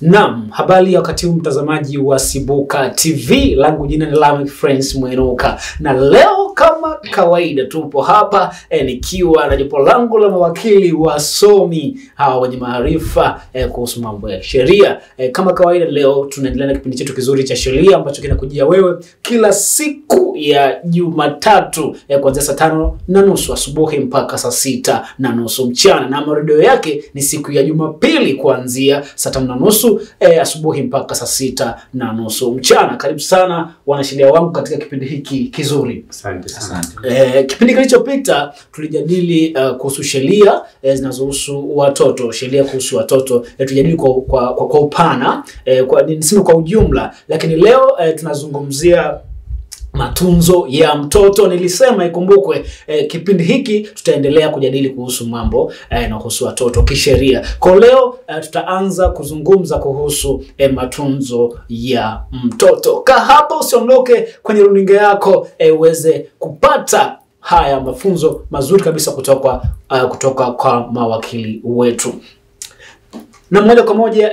Naam, habari ya wakati huu mtazamaji wa Sibuka TV, langu jina ni Lamek Friends Mwenuka. Na leo kama kawaida tupo hapa nikiwa na jopo langu la mawakili wasomi hawa wenye maarifa kuhusu mambo ya sheria. Kama kawaida leo tunaendelea na kipindi chetu kizuri cha sheria ambacho kinakujia wewe kila siku ya Jumatatu kuanzia saa 5:30 asubuhi mpaka saa 6:30 mchana, na marudio yake ni siku ya Jumapili kuanzia saa 5:30 asubuhi mpaka saa 6:30 mchana. Karibu sana wanasheria wangu katika kipindi hiki kizuri. Asante sana. Kipindi kilichopita tulijadili kuhusu sheria zinazohusu watoto, sheria kuhusu watoto. Tulijadili kwa upana, niseme kwa ujumla, lakini leo tunazungumzia matunzo ya mtoto. Nilisema ikumbukwe kipindi hiki tutaendelea kujadili kuhusu mambo yanayohusu watoto kisheria. Kwa leo tutaanza kuzungumza kuhusu matunzo ya mtoto. Kaa hapa usiondoke kwenye runinga yako uweze kupata haya mafunzo mazuri kabisa kutoka kwa mawakili wetu. Na moja kwa moja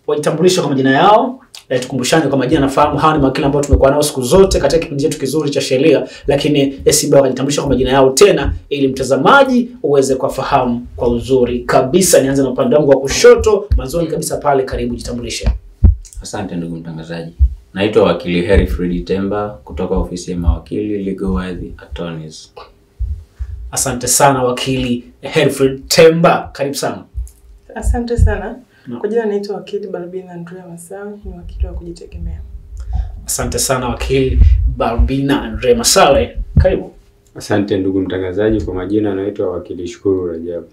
wajitambulishe kwa majina yao. Tukumbushane kwa majina. Nafahamu hawa ni mawakili ambao tumekuwa nao siku zote katika kipindi chetu kizuri cha sheria, lakini Simba wajitambulisha kwa majina yao tena ili mtazamaji uweze kufahamu kwa uzuri kabisa. Nianze na upande wangu wa kushoto, mwanzoni kabisa pale, karibu jitambulishe. Asante ndugu mtangazaji. Naitwa wakili Herifred Temba kutoka ofisi ya mawakili Legal Worthy Attorneys. Asante sana wakili Herifred Temba, karibu sana. Asante sana. Kwa jina naitwa wakili Barbina Andrea Masawe, ni wakili wa kujitegemea. Asante sana wakili Barbina Andrea Masawe, karibu. Asante ndugu mtangazaji, kwa majina naitwa wakili Shukuru Rajabu.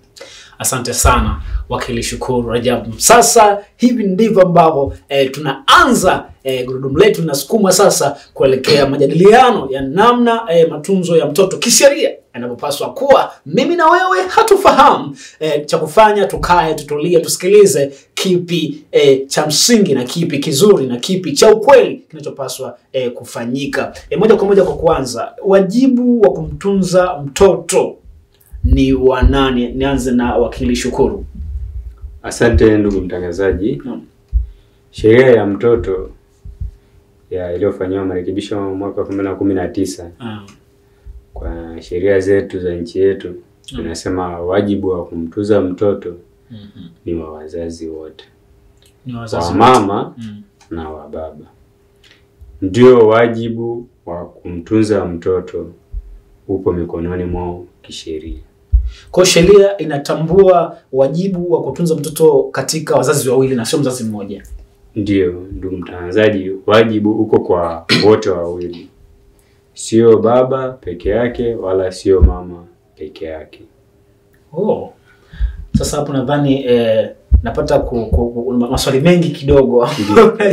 Asante sana wakili Shukuru Rajabu. Sasa hivi ndivyo ambavyo tunaanza gurudumu letu, linasukuma sasa kuelekea majadiliano ya namna matunzo ya mtoto kisheria yanapaswa kuwa. Mimi na wewe hatufahamu cha kufanya, tukae tutulie tusikilize kipi cha msingi na kipi kizuri na kipi cha ukweli kinachopaswa kufanyika. Moja kwa moja, kwa kuanza, wajibu wa kumtunza mtoto ni wa nani? Nianze na wakili Shukuru. Asante ndugu mtangazaji. Sheria ya mtoto iliyofanywa marekebisho mwaka 2019 kwa sheria zetu za nchi yetu tunasema wajibu wa kumtunza mtoto ni wa wazazi wote, wa mama na wa baba. Ndio wajibu wa kumtunza mtoto upo mikononi mwao kisheria. Kwa sheria inatambua wajibu wa kutunza mtoto katika wazazi wawili na sio mzazi mmoja. Ndio ndugu mtangazaji, wajibu uko kwa wote wawili, sio baba peke yake wala sio mama peke yake. Sasa hapo nadhani napata maswali mengi kidogo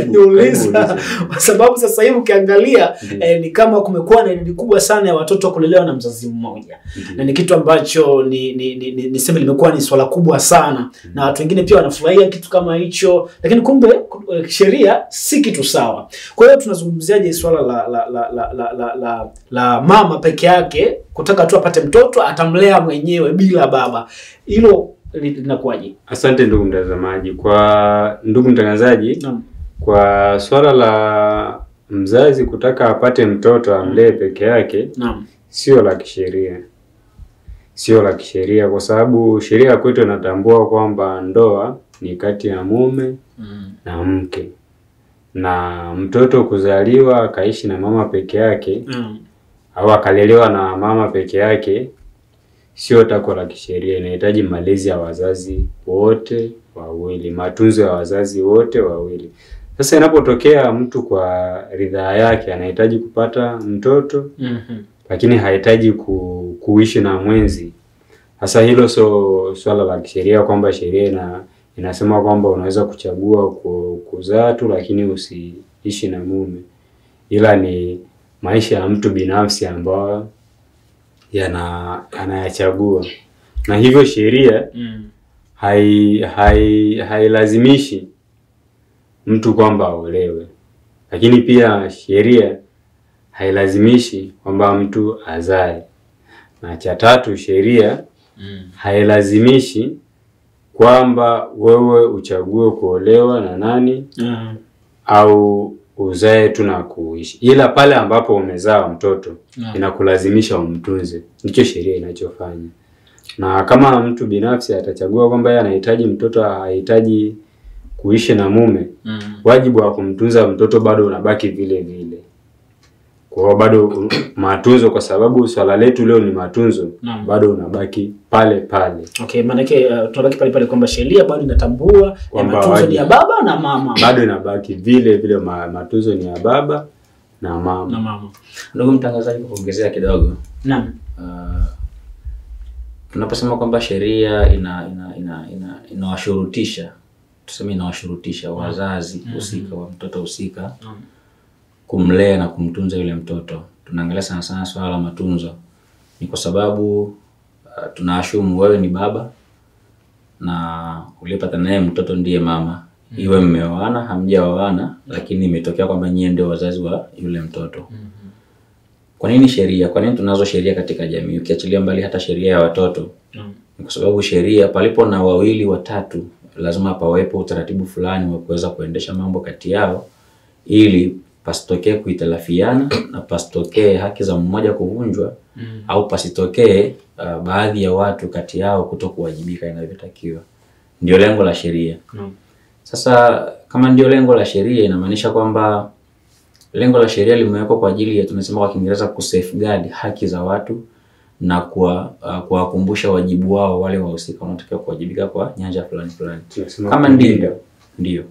niuliza, kwa sababu sasa hivi ukiangalia ni kama kumekuwa na idadi kubwa sana ya watoto kulelewa na mzazi mmoja. Na ni kitu ambacho niseme limekuwa ni swala kubwa sana, na watu wengine pia wanafurahia kitu kama hicho, lakini kumbe sheria si kitu sawa. Kwa hiyo tunazungumziaje swala la mama peke yake kutaka tu apate mtoto atamlea mwenyewe bila baba? Hilo linakuaje? Asante ndugu mtazamaji. Kwa ndugu mtangazaji, kwa swala la mzazi kutaka apate mtoto amlee peke yake, sio la kisheria. Sio la kisheria kwa sababu sheria kwetu inatambua kwamba ndoa ni kati ya mume na mke. Na mtoto kuzaliwa akaishi na mama peke yake au akalelewa na mama peke yake sio tako la kisheria. Inahitaji malezi ya wazazi wote wawili, matunzo ya wazazi wote wawili. Sasa inapotokea mtu kwa ridhaa yake anahitaji kupata mtoto lakini hahitaji kuishi na mwenzi, sasa hilo swala la kisheria kwamba sheria inasema kwamba unaweza kuchagua kuzaa tu lakini usiishi na mume, ila ni maisha ya mtu binafsi ambayo anayachagua. Na hivyo sheria hailazimishi mtu kwamba aolewe, lakini pia sheria hailazimishi kwamba mtu azae. Na cha tatu, sheria hailazimishi kwamba wewe uchague kuolewa na nani au uzae tu na kuishi. Ila pale ambapo umezaa mtoto inakulazimisha umtunze. Ndicho sheria inachofanya. Na kama mtu binafsi atachagua kwamba yeye anahitaji mtoto, hahitaji kuishi na mume, wajibu wa kumtunza mtoto bado unabaki vile vile. Kwa bado matunzo, kwa sababu swala letu leo ni matunzo, bado unabaki pale pale. Okay, maana yake tunabaki pale pale kwamba sheria bado inatambua matunzo ni ya baba na mama. Bado inabaki vile vile, matunzo ni ya baba na mama. Ndugu mtangazaji, kuongezea kidogo. Naam. Tunaposema kwamba sheria inawashurutisha, tuseme inawashurutisha wazazi husika wa mtoto husika kumlea na kumtunza yule mtoto. Tunaangalia sana sana swala la matunzo. Ni kwa sababu tunaashumu wewe ni baba na uliyepata naye mtoto ndiye mama. Iwe mmeoana, hamjaoana, lakini imetokea kwamba nyinyi ndio wazazi wa yule mtoto. Kwa nini sheria? Kwa nini tunazo sheria katika jamii? Ukiachilia mbali hata sheria ya watoto. Ni kwa sababu sheria, palipo na wawili watatu, lazima pawepo utaratibu fulani wa kuweza kuendesha mambo kati yao, ili pasitokee kuitalafiana na pasitokee haki za mmoja kuvunjwa, au pasitokee baadhi ya watu kati yao kutokuwajibika inavyotakiwa. Ndio lengo la sheria. Sasa kama ndio lengo la sheria, inamaanisha kwamba lengo la sheria limewekwa kwa ajili ya, tunasema kwa Kiingereza, kusafeguard haki za watu na kuwakumbusha wajibu wao wale wahusika wanatakiwa kuwajibika kwa nyanja fulani fulani. Kama ndio.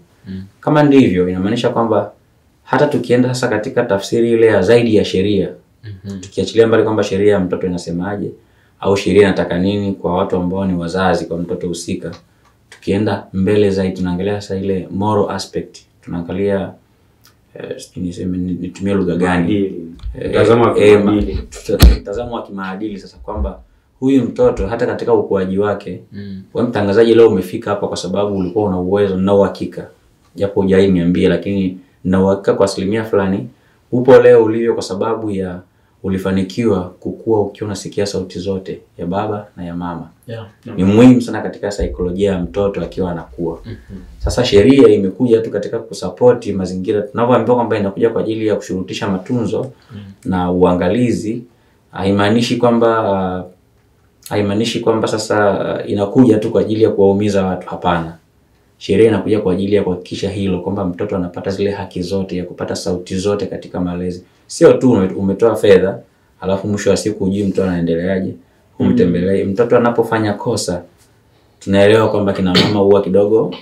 Kama ndivyo, inamaanisha kwamba hata tukienda sasa katika tafsiri ile ya zaidi ya sheria, tukiachilia mbali kwamba sheria ya mtoto inasemaje au sheria inataka nini kwa watu ambao ni wazazi kwa mtoto husika, tukienda mbele zaidi tunaangalia sasa ile moral aspect. Tunaangalia nitumie lugha gani? Mtazamo wa kimaadili sasa, kwamba huyu mtoto hata katika ukuaji wake, wewe mtangazaji leo umefika hapa kwa sababu ulikuwa una uwezo na uhakika, japo hujaniambia, lakini na uhakika kwa asilimia fulani upo leo ulivyo kwa sababu ya ulifanikiwa kukua ukiwa unasikia sauti zote ya baba na ya mama. Ni muhimu sana katika saikolojia ya mtoto akiwa anakuwa. Sasa sheria imekuja tu katika kusapoti mazingira. Tunavyoambiwa kwamba inakuja kwa ajili ya kushurutisha matunzo na uangalizi, haimaanishi kwamba sasa inakuja tu kwa ajili ya kuwaumiza watu. Hapana. Sheria inakuja kwa ajili ya kuhakikisha hilo, kwamba mtoto anapata zile haki zote ya kupata sauti zote katika malezi. Sio tu umetoa fedha alafu mwisho wa siku hujui mtoto anaendeleaje, umtembelee. Mtoto anapofanya kosa, tunaelewa kwamba kina mama huwa kidogo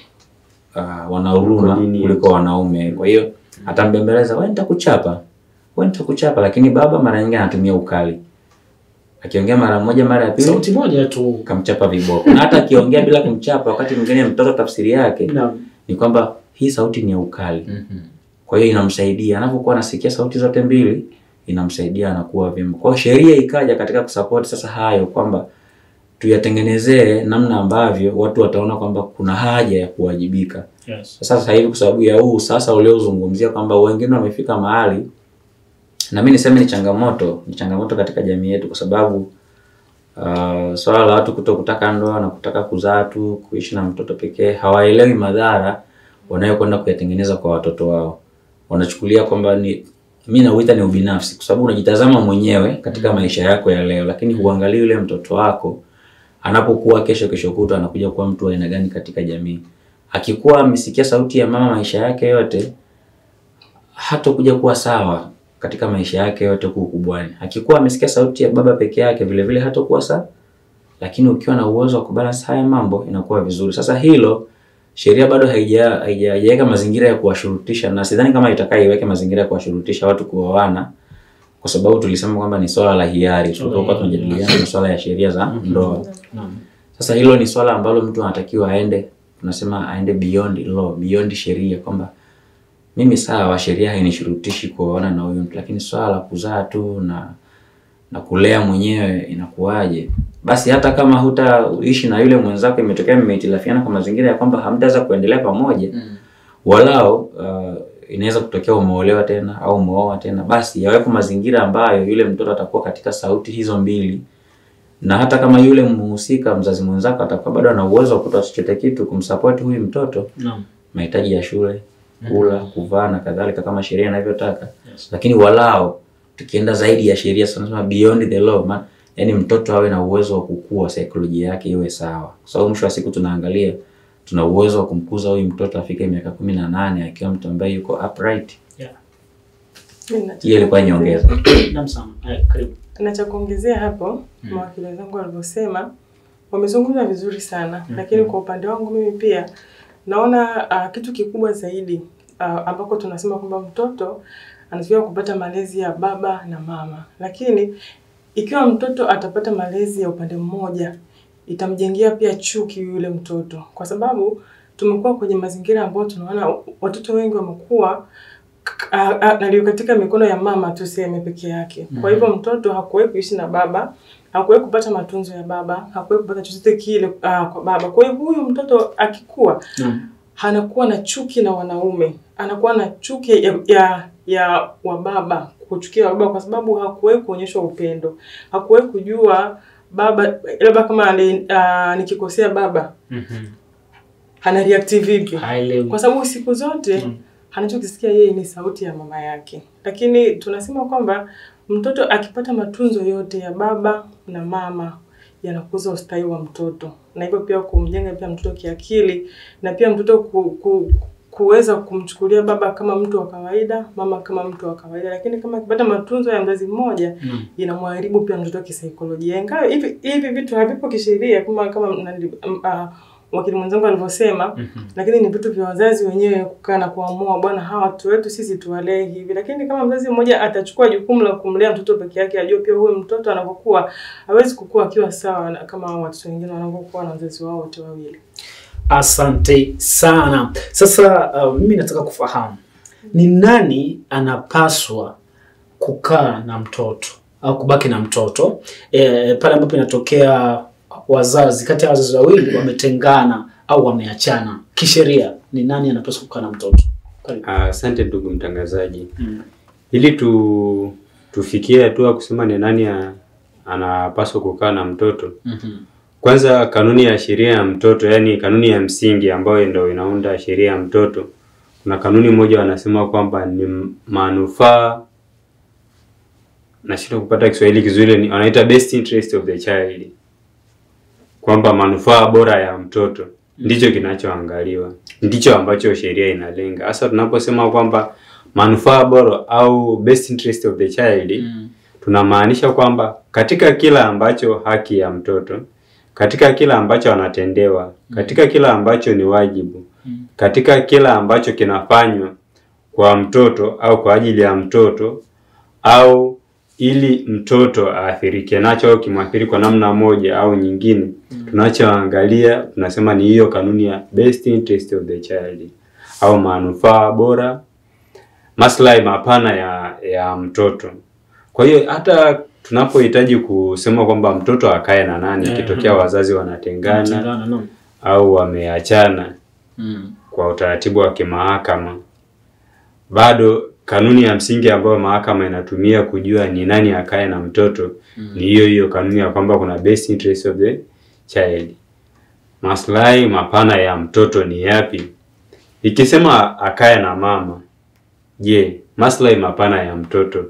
wanahuruma kuliko wanaume. Kwa hiyo atambembeleza, wewe nitakuchapa, lakini baba mara nyingi anatumia ukali. Akiongea mara moja, mara ya pili sauti moja tu kamchapa viboko. Na hata akiongea bila kumchapa, wakati mwingine mtoto tafsiri yake ni kwamba hii sauti ni ya ukali. Kwa hiyo inamsaidia anapokuwa anasikia sauti zote mbili, inamsaidia anakuwa vyema. Kwa sheria ikaja katika kusupport sasa hayo, kwamba tuyatengenezee namna ambavyo watu wataona kwamba kuna haja ya kuwajibika. Sasa hivi kwa sababu ya huu sasa uliozungumzia kwamba wengine wamefika mahali, na mimi niseme ni changamoto katika jamii yetu, kwa sababu swala la watu kutaka ndoa na kutaka kuzaa tu, kuishi na mtoto pekee, hawaelewi madhara wanayokwenda kuyatengeneza kwa watoto wao. Wanachukulia kwamba mimi nauita ni ubinafsi, kwa sababu unajitazama mwenyewe katika maisha yako ya leo, lakini huangalii yule mtoto wako anapokuwa kesho kutwa anakuja kuwa mtu wa aina gani katika jamii. Akikuwa amesikia sauti ya mama maisha yake yote, hatakuja kuwa sawa katika maisha yake yote ukubwani. Akikuwa amesikia sauti ya baba peke yake, vile vile hatakuwa sawa. Lakini ukiwa na uwezo wa kubalance haya mambo, inakuwa vizuri. Sasa hilo sheria bado haijaweka mazingira ya kuwashurutisha, na sidhani kama iweke mazingira ya kuwashurutisha watu kuoana, kwa sababu tulisema kwamba ni swala la hiari. Tulikuwa tunajadiliana ni swala ya sheria za ndoa. Sasa hilo ni swala ambalo mtu anatakiwa aende beyond law, beyond sheria, kwamba mimi sawa, sheria hainishurutishi kuoana na huyo mtu, lakini swala la kuzaa tu na kulea mwenyewe inakuaje? Basi hata kama hutaishi na yule mwenzako, imetokea mmehitilafiana kwa mazingira ya kwamba hamtaweza kuendelea pamoja, walao inaweza kutokea umeolewa tena au umeoa tena, basi yawepo mazingira ambayo yule mtoto atakuwa katika sauti hizo mbili Na hata kama yule mhusika mzazi mwenzako atakuwa bado ana uwezo wa kutoa chochote kitu kumsupport huyu mtoto, mahitaji ya shule, kula, kuvaa na kadhalika kama sheria inavyotaka. Lakini walao tukienda zaidi ya sheria sana beyond the law, yani mtoto awe na uwezo wa kukua, saikolojia yake iwe sawa. Kwa sababu mwisho wa siku tunaangalia tuna uwezo wa kumkuza huyu mtoto afike miaka 18 akiwa mtu ambaye yuko upright. Hiyo ilikuwa nyongeza. Naam sana. Karibu. Na cha kuongezea hapo, mawakili wenzangu walivyosema wamezungumza vizuri sana, lakini kwa upande wangu mimi pia naona kitu kikubwa zaidi ambako tunasema kwamba mtoto anatakiwa kupata malezi ya baba na mama. Lakini ikiwa mtoto atapata malezi ya upande mmoja, itamjengea pia chuki yule mtoto. Kwa sababu tumekuwa kwenye mazingira ambayo tunaona watoto wengi wamekuwa nalio katika mikono ya mama tuseme peke yake. Kwa hivyo mtoto hakuwahi kuishi na baba, hakuwahi kupata matunzo ya baba, hakuwahi kupata chochote kile kwa baba. Kwa hivyo huyu mtoto akikua anakuwa na chuki na wanaume, anakuwa na chuki ya wa baba, kuchukia baba kwa sababu hakuwahi kuonyeshwa upendo. Hakuwahi kujua baba labda kama nikikosea baba ana react vipi. Kwa sababu siku zote anachokisikia yeye ni sauti ya mama yake. Lakini tunasema kwamba mtoto akipata matunzo yote ya baba na mama yanakuza ustawi wa mtoto. Na hivyo pia kumjenga pia mtoto kiakili, na pia mtoto kuweza kumchukulia baba kama mtu wa kawaida, mama kama mtu wa kawaida. Lakini kama akipata matunzo ya mzazi mmoja inamharibu pia mtoto kisaikolojia. Ingawa hivi vitu havipo kisheria kama wakili mwenzangu alivyosema, lakini ni vitu vya wazazi wenyewe kukaa na kuamua, bwana hawa watu wetu sisi tuwalee hivi. Lakini kama mzazi mmoja atachukua jukumu la kumlea mtoto peke yake, ajue pia huyu mtoto anapokuwa hawezi kukua akiwa sawa kama watoto wengine wanapokuwa na wazazi wao wote wawili. Asante sana. Sasa mimi nataka kufahamu ni nani anapaswa kukaa na mtoto au kubaki na mtoto pale ambapo inatokea wazazi kati ya wazazi wawili wametengana au wameachana. Kisheria ni nani anapaswa kukaa na mtoto? Asante ndugu mtangazaji. Ili tufikie hatua kusema ni nani anapaswa kukaa na mtoto. Kwanza kanuni ya sheria ya mtoto, yani kanuni ya msingi ambayo ndio inaunda sheria ya mtoto. Kuna kanuni moja wanasema kwamba ni manufaa, nashindwa kupata Kiswahili kizuri, wanaita best interest of the child. Kwamba manufaa bora ya mtoto ndicho kinachoangaliwa, ndicho ambacho sheria inalenga. Hasa tunaposema kwamba manufaa bora au best interest of the child, tunamaanisha kwamba katika kila ambacho haki ya mtoto, katika kila ambacho anatendewa, katika kila ambacho ni wajibu, katika kila ambacho kinafanywa kwa mtoto au kwa ajili ya mtoto au ili mtoto aathirike nacho au kimwathiri kwa namna moja au nyingine, tunachoangalia tunasema ni hiyo kanuni ya best interest of the child au manufaa bora, maslahi mapana ya mtoto. Kwa hiyo hata tunapohitaji kusema kwamba mtoto akae na nani ikitokea wazazi wanatengana au wameachana kwa utaratibu wa kimahakama, bado kanuni ya msingi ambayo mahakama inatumia kujua ni nani akae na mtoto ni hiyo kanuni ya kwamba kuna best interest of the child. Maslahi mapana ya mtoto ni yapi? Ikisema akae na mama, je, maslahi mapana ya mtoto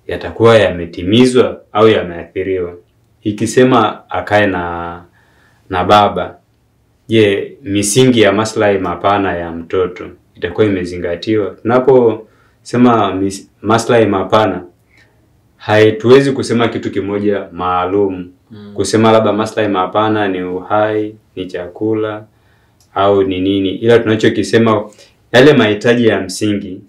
yatakuwa yametimizwa au yameathiriwa? Ikisema akae na baba, je, misingi ya maslahi mapana ya mtoto itakuwa imezingatiwa? Tunaposema maslahi mapana, haituwezi kusema kitu kimoja maalum. Kusema labda maslahi mapana ni uhai, ni chakula au ni nini. Ila tunachokisema yale mahitaji ya msingi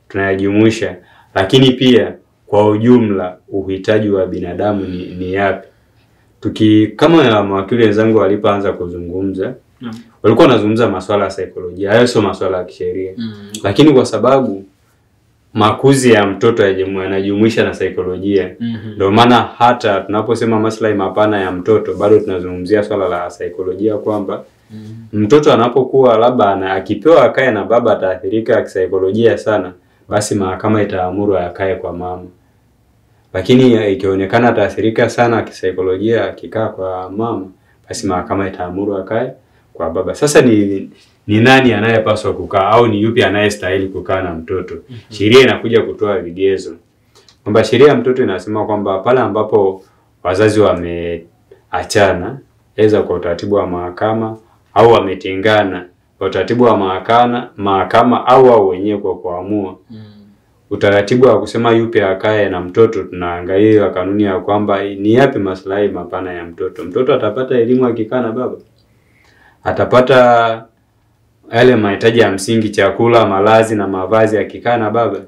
tunayajumuisha, lakini pia kwa ujumla uhitaji wa binadamu ni yapi. Kama mawakili wenzangu walipoanza kuzungumza, walikuwa wanazungumza masuala ya saikolojia, hayo sio masuala ya kisheria. Lakini kwa sababu makuzi ya mtoto yanajumuisha na saikolojia, ndio maana hata tunaposema maslahi mapana ya mtoto bado tunazungumzia swala la saikolojia, kwamba mtoto anapokuwa labda akipewa akae na baba ataathirika kisaikolojia sana, basi mahakama itaamuru akae kwa mama. Lakini ikionekana ataathirika sana kisaikolojia akikaa kwa mama, basi mahakama itaamuru akae kwa baba. Sasa ni nani anayepaswa kukaa au ni yupi anayestahili kukaa na mtoto? Sheria inakuja kutoa vigezo. Kwamba sheria ya mtoto inasema kwamba pale ambapo wazazi wameachana, aidha kwa utaratibu wa mahakama au wametengana kwa utaratibu wa mahakama au wao wenyewe kwa kuamua. Utaratibu wa kusema yupi akae na mtoto, tunaangalia kanuni ya kwamba ni yapi maslahi mapana ya mtoto. Mtoto atapata elimu akikaa na baba. Atapata yale mahitaji ya msingi, chakula, malazi na mavazi akikaa na baba.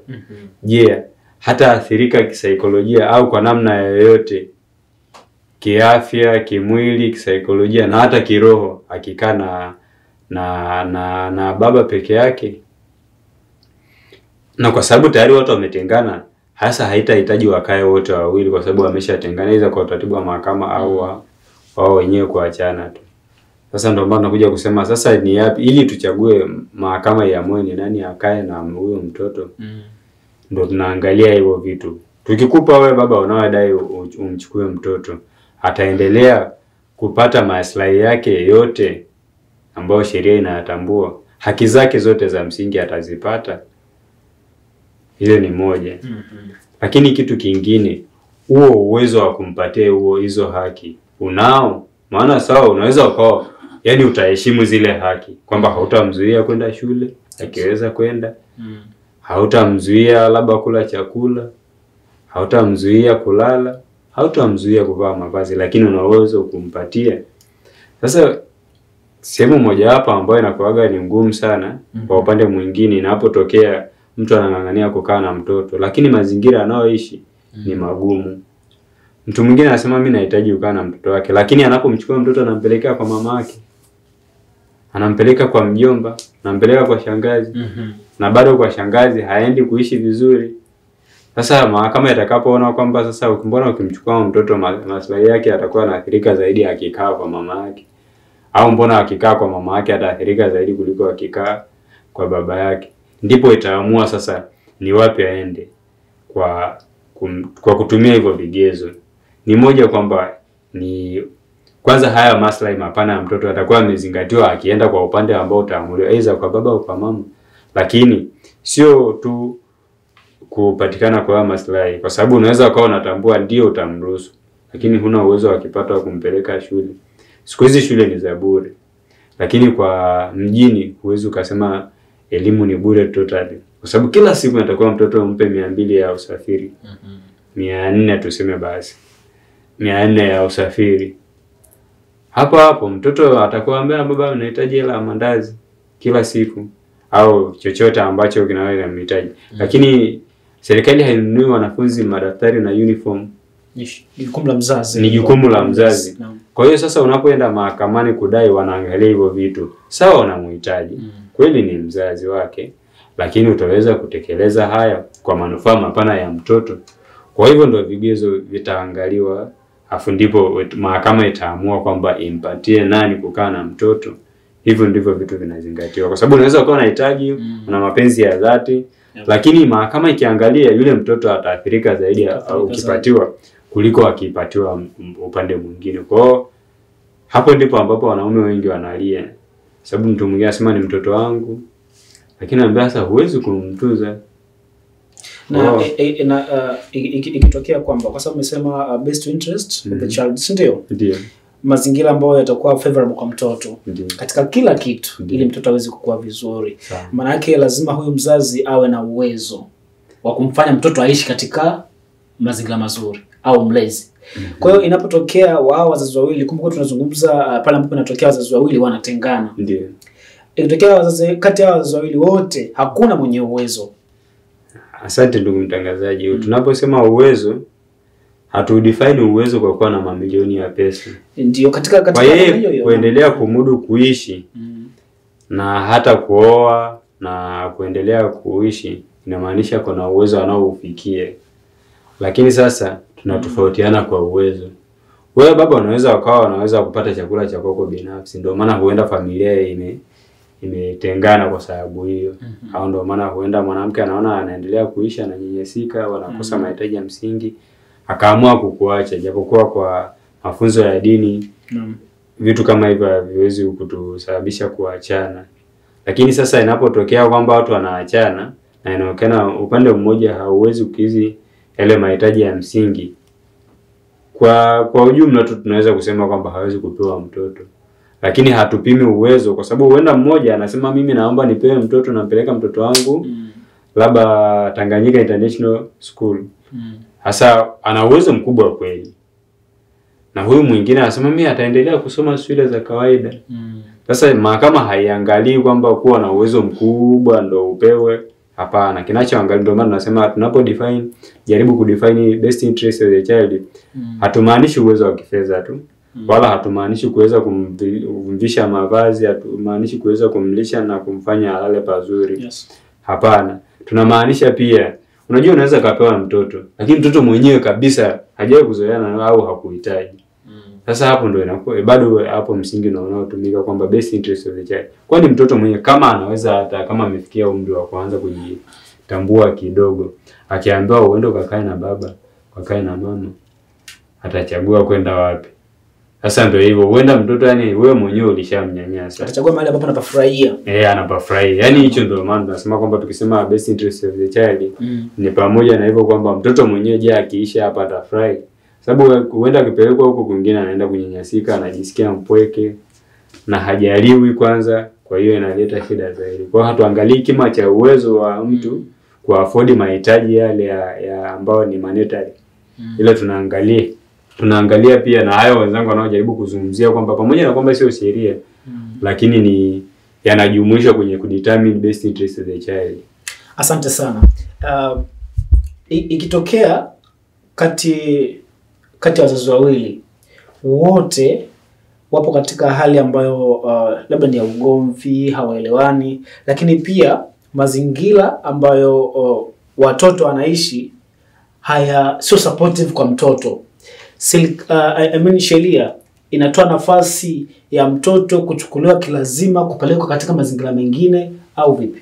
Je, hata athirika kisaikolojia au kwa namna yoyote, kiafya, kimwili, kisaikolojia na hata kiroho akikaa na baba peke yake? Na kwa sababu tayari watu wametengana, hasa haitahitaji wakae wote wawili kwa sababu wameshatengana, iza kwa utaratibu wa mahakama au wao wenyewe kuachana tu. Sasa ndio maana nakuja kusema sasa ni yapi ili tuchague mahakama iamue ni nani akae na huyo mtoto. Ndio tunaangalia hivyo vitu. Tukikupa wewe baba unaodai umchukue mtoto, ataendelea kupata maslahi yake yote ambayo sheria inayatambua. Haki zake zote za msingi atazipata. Hiyo ni moja. Lakini kitu kingine, huo uwezo wa kumpatia hizo haki unao? Maana sawa unaweza ukao, yani utaheshimu zile haki kwamba hautamzuia kwenda shule akiweza kwenda, hautamzuia labda kula chakula, hautamzuia kulala, hautamzuia kuvaa mavazi, lakini una uwezo kumpatia. Sasa sehemu moja hapa ambayo inakuaga ni ngumu sana kwa upande mwingine, inapotokea mtu anang'ang'ania kukaa na mtoto lakini mazingira anayoishi ni magumu. Mtu mwingine anasema mimi nahitaji kukaa na mtoto wake, lakini anapomchukua mtoto anampeleka kwa mama yake, anampeleka kwa mjomba, anampeleka kwa shangazi, na bado kwa shangazi haendi kuishi vizuri. Sasa mahakama itakapoona kwamba sasa mbona ukimchukua mtoto maslahi yake atakuwa anaathirika zaidi akikaa kwa mama yake, au mbona akikaa kwa mama yake ataathirika zaidi kuliko akikaa kwa baba yake, ndipo itaamua sasa ni wapi aende kwa kutumia hivyo vigezo. Ni moja kwamba ni kwanza haya maslahi mapana ya mtoto atakuwa amezingatiwa akienda kwa upande ambao utaamuliwa aidha kwa baba au kwa mama. Lakini sio tu kupatikana kwa maslahi, kwa sababu unaweza ukawa unatambua ndio utamruhusu lakini huna uwezo wa kipato wa kumpeleka shule. Siku hizi shule ni za bure, lakini kwa mjini huwezi ukasema elimu ni bure totally, kwa sababu kila siku natakuwa mtoto umpe 200 ya usafiri. 400 tuseme basi. 400 ya usafiri. Hapo mtoto atakuwa ambaye baba anahitaji hela ya mandazi kila siku au chochote ambacho kinaweza kumhitaji. Lakini serikali hainunui wanafunzi madaftari na uniform. Jukumu la mzazi. Ni jukumu la mzazi. Kwa hiyo sasa unapoenda mahakamani kudai, wanaangalia hivyo vitu. Sawa unamhitaji. Kweli ni mzazi wake, lakini utaweza kutekeleza haya kwa manufaa mapana ya mtoto. Kwa hivyo ndio vigezo vitaangaliwa, afu ndipo mahakama itaamua kwamba impatie nani kukaa na mtoto. Hivyo ndivyo vitu vinazingatiwa. Kwa sababu unaweza kuwa unahitaji una mapenzi ya dhati, lakini mahakama ikiangalia yule mtoto ataathirika zaidi au ukipatiwa kuliko akipatiwa upande mwingine. Kwa hapo ndipo ambapo wanaume wengi wanalia. Sababu mtu mwingine anasema ni mtoto wangu, lakini anambia sasa huwezi kumtunza. Na ikitokea kwamba kwa sababu umesema best interest of the child, ndio? Ndio. Mazingira ambayo yatakuwa favorable kwa mtoto katika kila kitu ili mtoto aweze kukua vizuri. Maana yake lazima huyu mzazi awe na uwezo wa kumfanya mtoto aishi katika mazingira mazuri au mlezi. Kwa hiyo inapotokea wao wazazi wawili, kumbuka tunazungumza pale ambapo inatokea wazazi wawili wanatengana. Ndio. Ikitokea wazazi kati ya wazazi wawili wote hakuna mwenye uwezo. Asante ndugu mtangazaji. Tunaposema uwezo, hatudefine uwezo kwa kuwa na mamilioni ya pesa. Ndio katika hiyo kuendelea kumudu kuishi na hata kuoa na kuendelea kuishi inamaanisha kuna uwezo anaoufikia. Lakini sasa tunatofautiana kwa uwezo. Wewe baba unaweza kupata chakula cha kwako binafsi, ndio maana huenda familia imetengana kwa sababu hiyo. Au ndio maana huenda mwanamke anaona anaendelea kuishi na nyenyesika, wanakosa mahitaji ya msingi, akaamua kukuacha, japokuwa kwa mafunzo ya dini vitu kama hivyo haviwezi kutusababisha kuachana. Lakini sasa inapotokea kwamba watu wanaachana na inaonekana upande mmoja hauwezi kukizi yale mahitaji ya msingi, kwa ujumla tu tunaweza kusema kwamba hawezi kupewa mtoto. Lakini hatupimi uwezo, kwa sababu huenda mmoja anasema mimi naomba nipewe mtoto, nampeleka mtoto wangu labda Tanganyika International School. Hasa ana uwezo mkubwa kweli. Na huyu mwingine anasema mimi ataendelea kusoma shule za kawaida. Sasa mahakama haiangalii kwamba kuwa na uwezo mkubwa ndo upewe. Hapana, kinachoangalia, ndio maana tunasema tunapo define, jaribu kudefine best interest of the child. Hatumaanishi uwezo wa kifedha tu. Wala hatumaanishi kuweza kumvisha mavazi, hatumaanishi kuweza kumlisha na kumfanya alale pazuri. Hapana. Tunamaanisha pia, unajua unaweza kapewa mtoto, lakini mtoto mwenyewe kabisa hajawahi kuzoeana au hakuhitaji. Sasa hapo ndio inakuwa bado hapo msingi unaotumika kwamba best interest of the child. Kwani mtoto mwenyewe kama anaweza, hata kama amefikia umri wa kuanza kujitambua kidogo, akiambiwa uende ukakae na baba, ukakae na mama, atachagua kwenda wapi? Sasa ndio hivyo, huenda mtoto yani wewe mwenyewe ulishamnyanyasa. Atachagua mahali ambapo anapafurahia. Anapafurahia. Yani hicho ndio maana tunasema kwamba tukisema best interest of the child ni pamoja na hivyo kwamba mtoto mwenyewe je akiisha hapa atafurahi. Sababu huenda akipelekwa huko kwingine anaenda kunyanyasika, anajisikia mpweke na hajaliwi kwanza, kwa hiyo inaleta shida zaidi. Kwa hiyo hatuangalii kima cha uwezo wa mtu kwa afford mahitaji yale ya ambao ni monetary. Ila tunaangalia pia na hayo wenzangu wanaojaribu kuzungumzia kwamba pamoja na kwamba sio sheria lakini ni yanajumuishwa kwenye kudetermine best interest of the child. Asante sana. Ikitokea kati ya wazazi wawili wote wapo katika hali ambayo labda ni ya ugomvi, hawaelewani, lakini pia mazingira ambayo watoto wanaishi sio supportive kwa mtoto. Sheria inatoa nafasi ya mtoto kuchukuliwa kilazima kupelekwa katika mazingira mengine au vipi?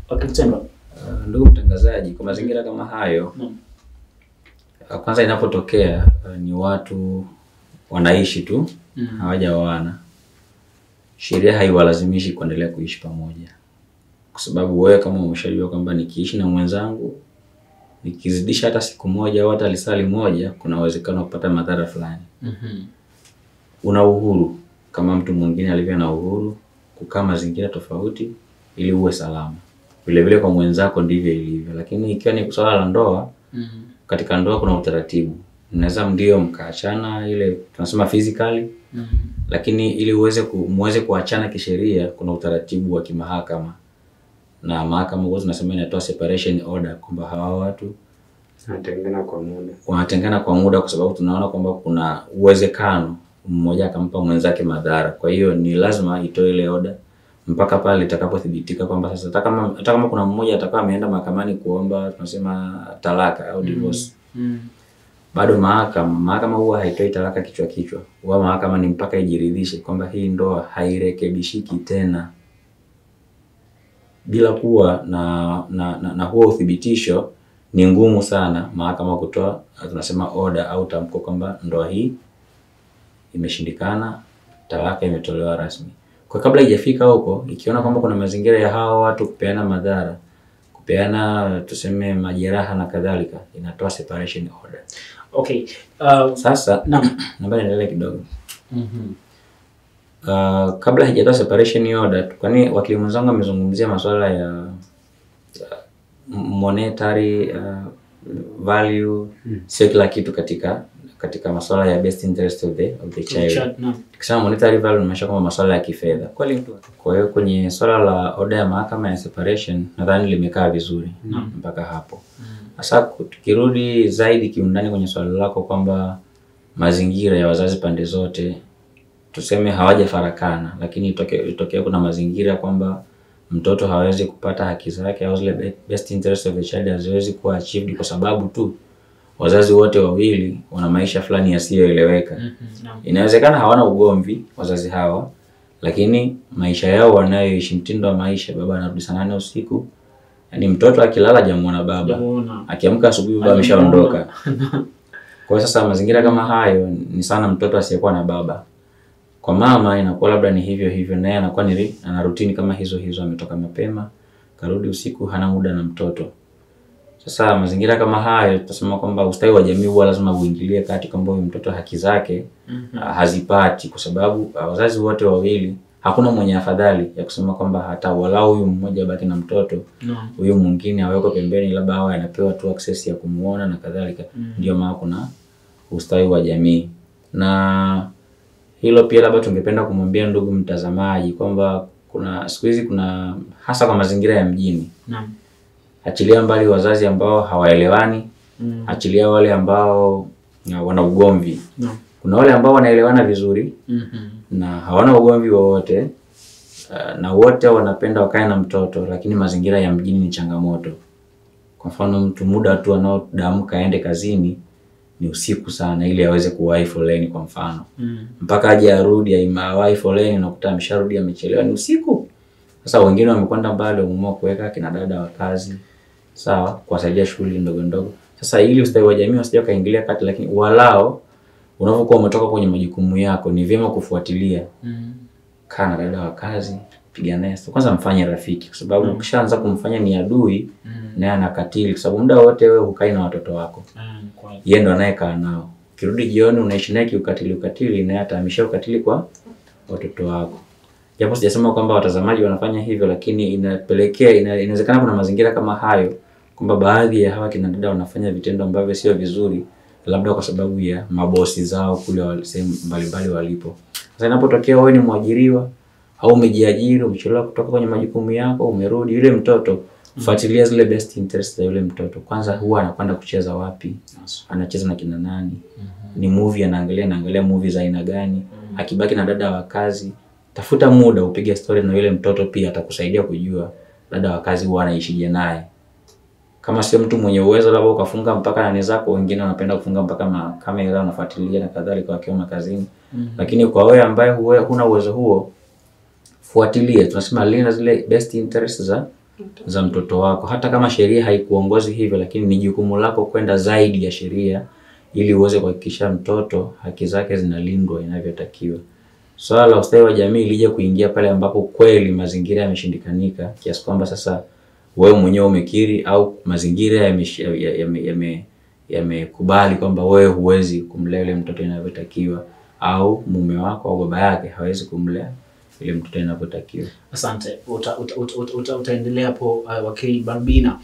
Wakitendo. Ndugu mtangazaji, kwa mazingira kama hayo, kwanza inapotokea ni watu wanaishi tu, hawajaoana. Sheria haiwalazimishi kuendelea kuishi pamoja. Kwa sababu wewe kama umeshajua kwamba nikiishi na mwenzangu nikizidisha hata siku moja au hata lisali moja kuna uwezekano wa kupata madhara fulani. Una uhuru kama mtu mwingine alivyo na uhuru kukaa mazingira tofauti ili uwe salama. Vile vile kwa mwenzako ndivyo ilivyo. Lakini ikiwa ni swala la ndoa, katika ndoa kuna utaratibu. Mnaweza ndio mkaachana ile tunasema physically, lakini ili muweze kuachana kisheria kuna utaratibu wa kimahakama. Na mahakama huwa tunasema inatoa separation order kwamba hawa watu wanatengana kwa muda kwa sababu tunaona kwamba kuna uwezekano mmoja akampa mwenzake madhara. Kwa hiyo ni lazima itoe ile order mpaka pale itakapothibitika kwamba sasa hata kama kuna mmoja atakawa ameenda mahakamani kuomba tunasema talaka au divorce. Bado mahakama huwa haitoi talaka kichwa. Huwa mahakama ni mpaka ijiridhishe kwamba hii ndoa hairekebishiki tena. Bila kuwa na huo uthibitisho ni ngumu sana mahakama kutoa tunasema order au tamko kwamba ndoa hii imeshindikana, talaka imetolewa rasmi. Kwa kabla haijafika huko, ikiona kwamba kuna mazingira ya hao watu kupeana madhara, kupeana tuseme majeraha na kadhalika, inatoa separation order. Okay. Sasa naomba niendelee kidogo. Kabla haijatoa separation order, kwani wakili mwenzangu amezungumzia masuala ya monetary value, sio kila kitu katika masuala ya best interest of the child. Tukisema monetary value tunamaanisha kama masuala ya kifedha. Kwa hiyo kwenye swala la order ya mahakama ya separation nadhani limekaa vizuri mpaka hapo. Sasa tukirudi zaidi kiundani kwenye swali lako kwamba mazingira ya wazazi pande zote tuseme hawajafarakana, lakini itokea kuna mazingira kwamba mtoto hawezi kupata haki zake au zile best interest of the child haziwezi kuwa achieved kwa sababu tu wazazi wote wawili wana maisha fulani yasiyoeleweka. Inawezekana hawana ugomvi wazazi hawa, lakini maisha yao wanayoishi, mtindo wa maisha, baba anarudi saa 8 usiku, Yaani mtoto akilala hajamuona baba. Akiamka asubuhi baba ameshaondoka. Kwa sasa mazingira kama hayo ni sana mtoto asiyekuwa na baba. Kwa mama inakuwa labda ni hivyo hivyo, naye anakuwa ana routine kama hizo hizo, ametoka mapema, karudi usiku, hana muda na mtoto. Sasa mazingira kama hayo tutasema kwamba ustawi wa jamii huwa lazima uingilie kati kwamba huyu mtoto haki zake hazipati, kwa sababu wazazi wote wawili hakuna mwenye afadhali ya kusema kwamba hata walau huyu mmoja baki na mtoto, huyu mwingine aweko pembeni, labda awe anapewa tu access ya kumuona na kadhalika. Ndio maana kuna ustawi wa jamii. Na hilo pia labda tungependa kumwambia ndugu mtazamaji kwamba kuna siku hizi kuna hasa kwa mazingira ya mjini. Achilia mbali wazazi ambao hawaelewani, achilia wale ambao wana ugomvi. Kuna wale ambao wanaelewana vizuri na hawana ugomvi wowote, na wote wanapenda wakae na mtoto, lakini mazingira ya mjini ni changamoto. Kwa mfano mtu muda tu anaodamka aende kazini ni usiku sana ili aweze kuwahi foleni kwa mfano. Mpaka aje arudi aimawahi foleni na kukuta amesharudi amechelewa ni usiku. Sasa wengine wamekwenda mbali, wameamua kuweka kina dada wa kazi, sawa, kuwasaidia shughuli ndogo ndogo. Sasa ili ustawi wa jamii wasije kaingilia kati, lakini walao unapokuwa umetoka kwenye majukumu yako ni vyema kufuatilia. Kana dada wa kazi, piga naye. Kwanza mfanye rafiki, kwa sababu ukishaanza kumfanya ni adui naye anakatili, kwa sababu muda wote wewe hukai na watoto wako. Yeye ndo anayekaa nao. Kirudi jioni unaishi naye kiukatili naye atahamisha ukatili kwa watoto wako. Japo sijasema kwamba watazamaji wanafanya hivyo, lakini inapelekea inawezekana kuna mazingira kama hayo kwamba baadhi ya hawa kina dada wanafanya vitendo ambavyo sio vizuri, labda kwa sababu ya mabosi zao kule sehemu mbalimbali walipo. Sasa inapotokea wewe ni mwajiriwa au umejiajiri, umechelewa kutoka kwenye majukumu yako, umerudi, yule mtoto fuatilia zile best interests za yule mtoto. Kwanza huwa anakwenda kucheza wapi? Anacheza na kina nani? Ni movie anaangalia movie za aina gani? Akibaki na dada wa kazi, tafuta muda upige story na yule mtoto, pia atakusaidia kujua dada wa kazi huwa anaishije naye. Kama sio mtu mwenye uwezo, labda ukafunga mpaka nani zako, wengine wanapenda kufunga mpaka kamera unafuatilia na kadhalika wakiwa kazini. Lakini kwa wewe ambaye huna uwezo huo, fuatilia, tunasema linda zile best interests za mtoto wako. Hata kama sheria haikuongozi hivyo, lakini ni jukumu lako kwenda zaidi ya sheria ili uweze kuhakikisha mtoto haki zake zinalindwa inavyotakiwa. Swala la ustawi wa jamii lije kuingia pale ambapo kweli mazingira yameshindikanika kiasi kwamba sasa wewe mwenyewe umekiri au mazingira yamekubali kwamba wewe huwezi kumlea yule mtoto inavyotakiwa, au mume wako au baba yake hawezi kumlea yule mtoto inavyotakiwa. Asante. Utaendelea hapo wakili Balbina.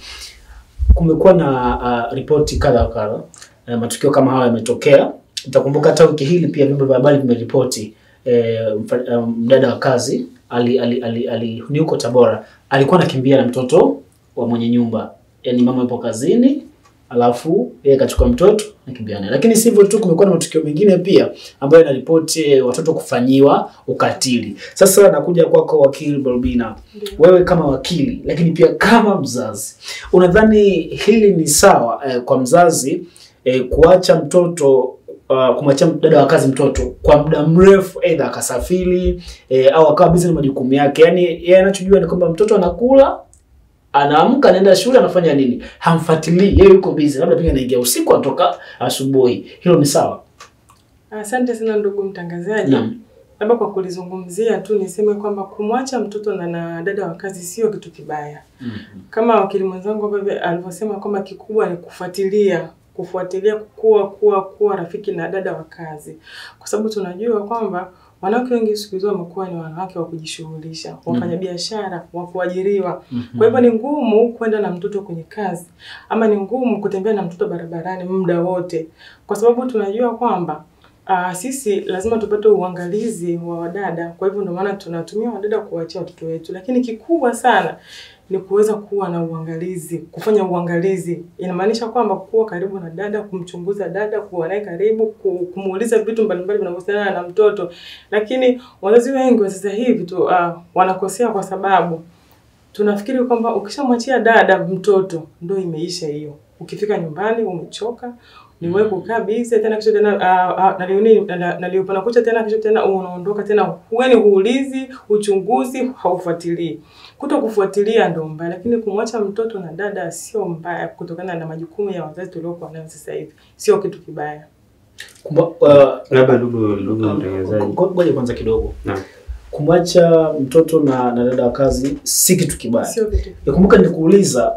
Kumekuwa na ripoti kadha wa kadha, matukio kama haya yametokea. Utakumbuka hata wiki hili pia vyombo vya habari vimeripoti mdada wa kazi ni huko Tabora, alikuwa anakimbia na mtoto wa mwenye nyumba. Yaani mama yupo kazini, alafu yeye akachukua mtoto nakimbia naye. Lakini sivyo tu, kumekuwa na matukio mengine pia ambayo yanaripoti watoto kufanyiwa ukatili. Sasa nakuja kwako wakili Balbina. Wewe kama wakili, lakini pia kama mzazi, unadhani hili ni sawa kwa mzazi kuacha mtoto kumwachia dada wa kazi mtoto kwa muda mrefu, aidha akasafiri au akawa busy na majukumu yake? Yaani yeye anachojua ni kwamba mtoto anakula, anaamka, anaenda shule, anafanya nini, hamfuatilii, yeye yuko busy, labda pia anaingia usiku atoka asubuhi. Hilo ni sawa? Asante sana ndugu mtangazaji. Labda kwa kulizungumzia tu niseme kwamba kumwacha mtoto na dada wa kazi sio kitu kibaya. Kama wakili mwenzangu baba alivyosema kwamba kikubwa ni kufuatilia kuwa rafiki na dada wa kazi. Kwa sababu tunajua kwamba wanawake wengi siku hizo wamekuwa ni wanawake wa kujishughulisha, wafanya biashara, wa kuajiriwa. Kwa hivyo ni ngumu kwenda na mtoto kwenye kazi, ama ni ngumu kutembea na mtoto barabarani muda wote. Kwa sababu tunajua kwamba sisi lazima tupate uangalizi wa wadada. Kwa hivyo ndio maana tunatumia wadada kuachia watoto wetu. Lakini kikubwa sana ni kuweza kuwa na uangalizi, kufanya uangalizi. Inamaanisha kwamba kuwa karibu na dada, kumchunguza dada, kuwa naye karibu, kumuuliza vitu mbalimbali vinavyohusiana na mtoto. Lakini wazazi wengi wa sasa hivi tu wanakosea, kwa sababu tunafikiri kwamba ukishamwachia dada mtoto ndio imeisha hiyo. Ukifika nyumbani umechoka, Ni wewe kukaa busy tena kisha tena naliopana kucha tena kisha tena unaondoka tena, hueni huulizi, uchunguzi haufuatilii. Kutokufuatilia ndio mbaya, lakini kumwacha mtoto na dada sio mbaya kutokana na majukumu ya wazazi tuliokuwa nayo sasa hivi. Sio kitu kibaya. Labda ndugu mtangazaji, ngoja kwanza kidogo. Naam. Kumwacha mtoto na dada wa kazi si kitu kibaya. Sio kitu. Nakumbuka nikuuliza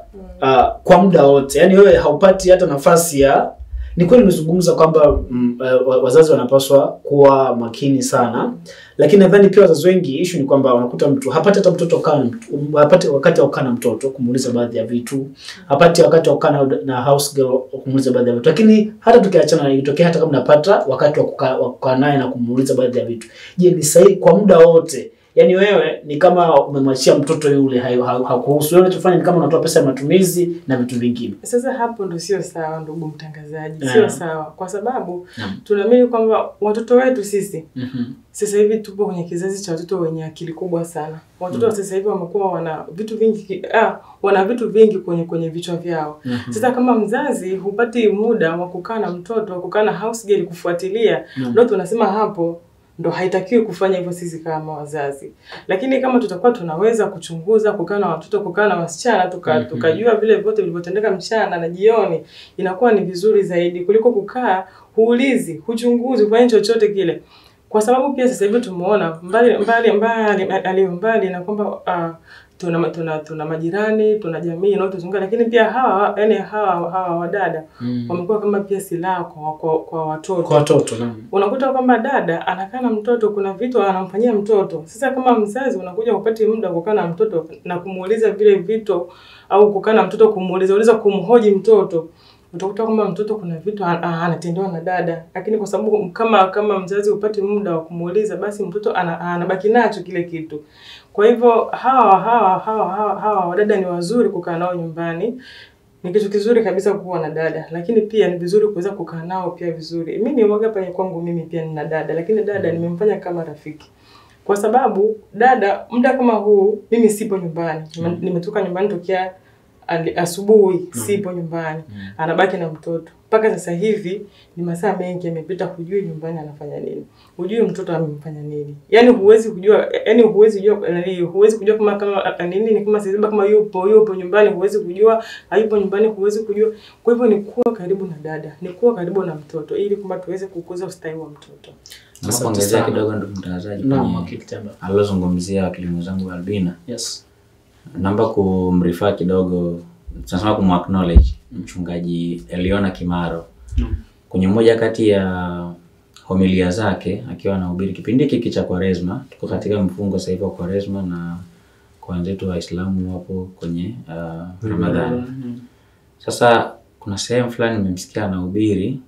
kwa muda wote. Yaani wewe haupati hata nafasi ya, ni kweli nimezungumza kwamba wazazi wanapaswa kuwa makini sana. Lakini nadhani pia wazazi wengi issue ni kwamba wanakuta mtu hapati hata mtoto hapati wakati wa kukaa na mtoto kumuuliza baadhi ya vitu. Hapati wakati wa kukaa na house girl kumuuliza baadhi ya vitu. Lakini hata tukiachana na itokea hata kama napata wakati wa kukaa naye na kumuuliza baadhi ya vitu. Je, ni sahihi kwa muda wote? Yaani wewe ni kama umemwachia mtoto yule, hakuhusu. Wewe unachofanya ni kama unatoa pesa ya matumizi na vitu vingine. Sasa hapo ndio sio sawa ndugu mtangazaji. Sio sawa kwa sababu tunaamini kwamba watoto wetu sisi sasa hivi tupo kwenye kizazi cha watoto wenye akili kubwa sana. Watoto sasa hivi wamekuwa wana vitu vingi kwenye vichwa vyao. Sasa kama mzazi hupati muda wa kukaa na mtoto, kukaa na house girl kufuatilia, ndio tunasema hapo ndo haitakiwi kufanya hivyo sisi kama wazazi. Lakini kama tutakuwa tunaweza kuchunguza, kukaa na watoto, kukaa na wasichana, tukajua vile vyote vilivyotendeka mchana na jioni, inakuwa ni vizuri zaidi kuliko kukaa huulizi, huchunguzi, kufanya chochote kile. Kwa sababu pia sasa hivi tumeona mbali na kwamba tuna majirani, tuna jamii inayotuzunguka, lakini pia hawa wadada wamekuwa kama pia silaha kwa watoto. Kwa watoto Unakuta kwamba dada anakaa na mtoto, kuna vitu anamfanyia mtoto. Sasa kama mzazi unakuja upate muda kukaa na mtoto na kumuuliza vile vitu, au kukaa na mtoto kumuuliza kumhoji mtoto, utakuta kwamba mtoto kuna vitu anatendewa na dada. Lakini kwa sababu kama mzazi upate muda wa kumuuliza, basi mtoto anabaki nacho kile kitu. Kwa hivyo hawa wadada ni wazuri kukaa nao nyumbani. Ni kitu kizuri kabisa kuwa na dada, lakini pia ni vizuri kuweza kukaa nao pia vizuri. Mimi ni mwaga pale kwangu, mimi pia nina dada, lakini dada nimemfanya kama rafiki. Kwa sababu dada muda kama huu mimi sipo nyumbani. Nimetoka nyumbani tokea asubuhi, sipo nyumbani. Anabaki na mtoto. Mpaka sasa hivi ni masaa mengi yamepita, hujui nyumbani anafanya nini. Hujui mtoto amemfanya nini. Yaani huwezi kujua kama nini, ni kama sasa kama yupo nyumbani huwezi kujua, hayupo nyumbani huwezi kujua. Kwa hivyo ni kuwa karibu na dada, ni kuwa karibu na mtoto ili kwamba tuweze kukuza ustawi wa mtoto. Sasa ongezea kidogo ndugu mtangazaji kwenye alozungumzia wakili mwenzangu Albina. Yes. Naomba kumrefer kidogo, tunasema kumacknowledge mchungaji Eliona Kimaro. Kwenye moja kati ya homilia zake akiwa anahubiri kipindi hiki cha Kwaresma, tuko katika mfungo sasa hivi wa Kwaresma na kwa wenzetu Waislamu wapo kwenye Ramadhani. Sasa kuna sehemu fulani nimemsikia anahubiri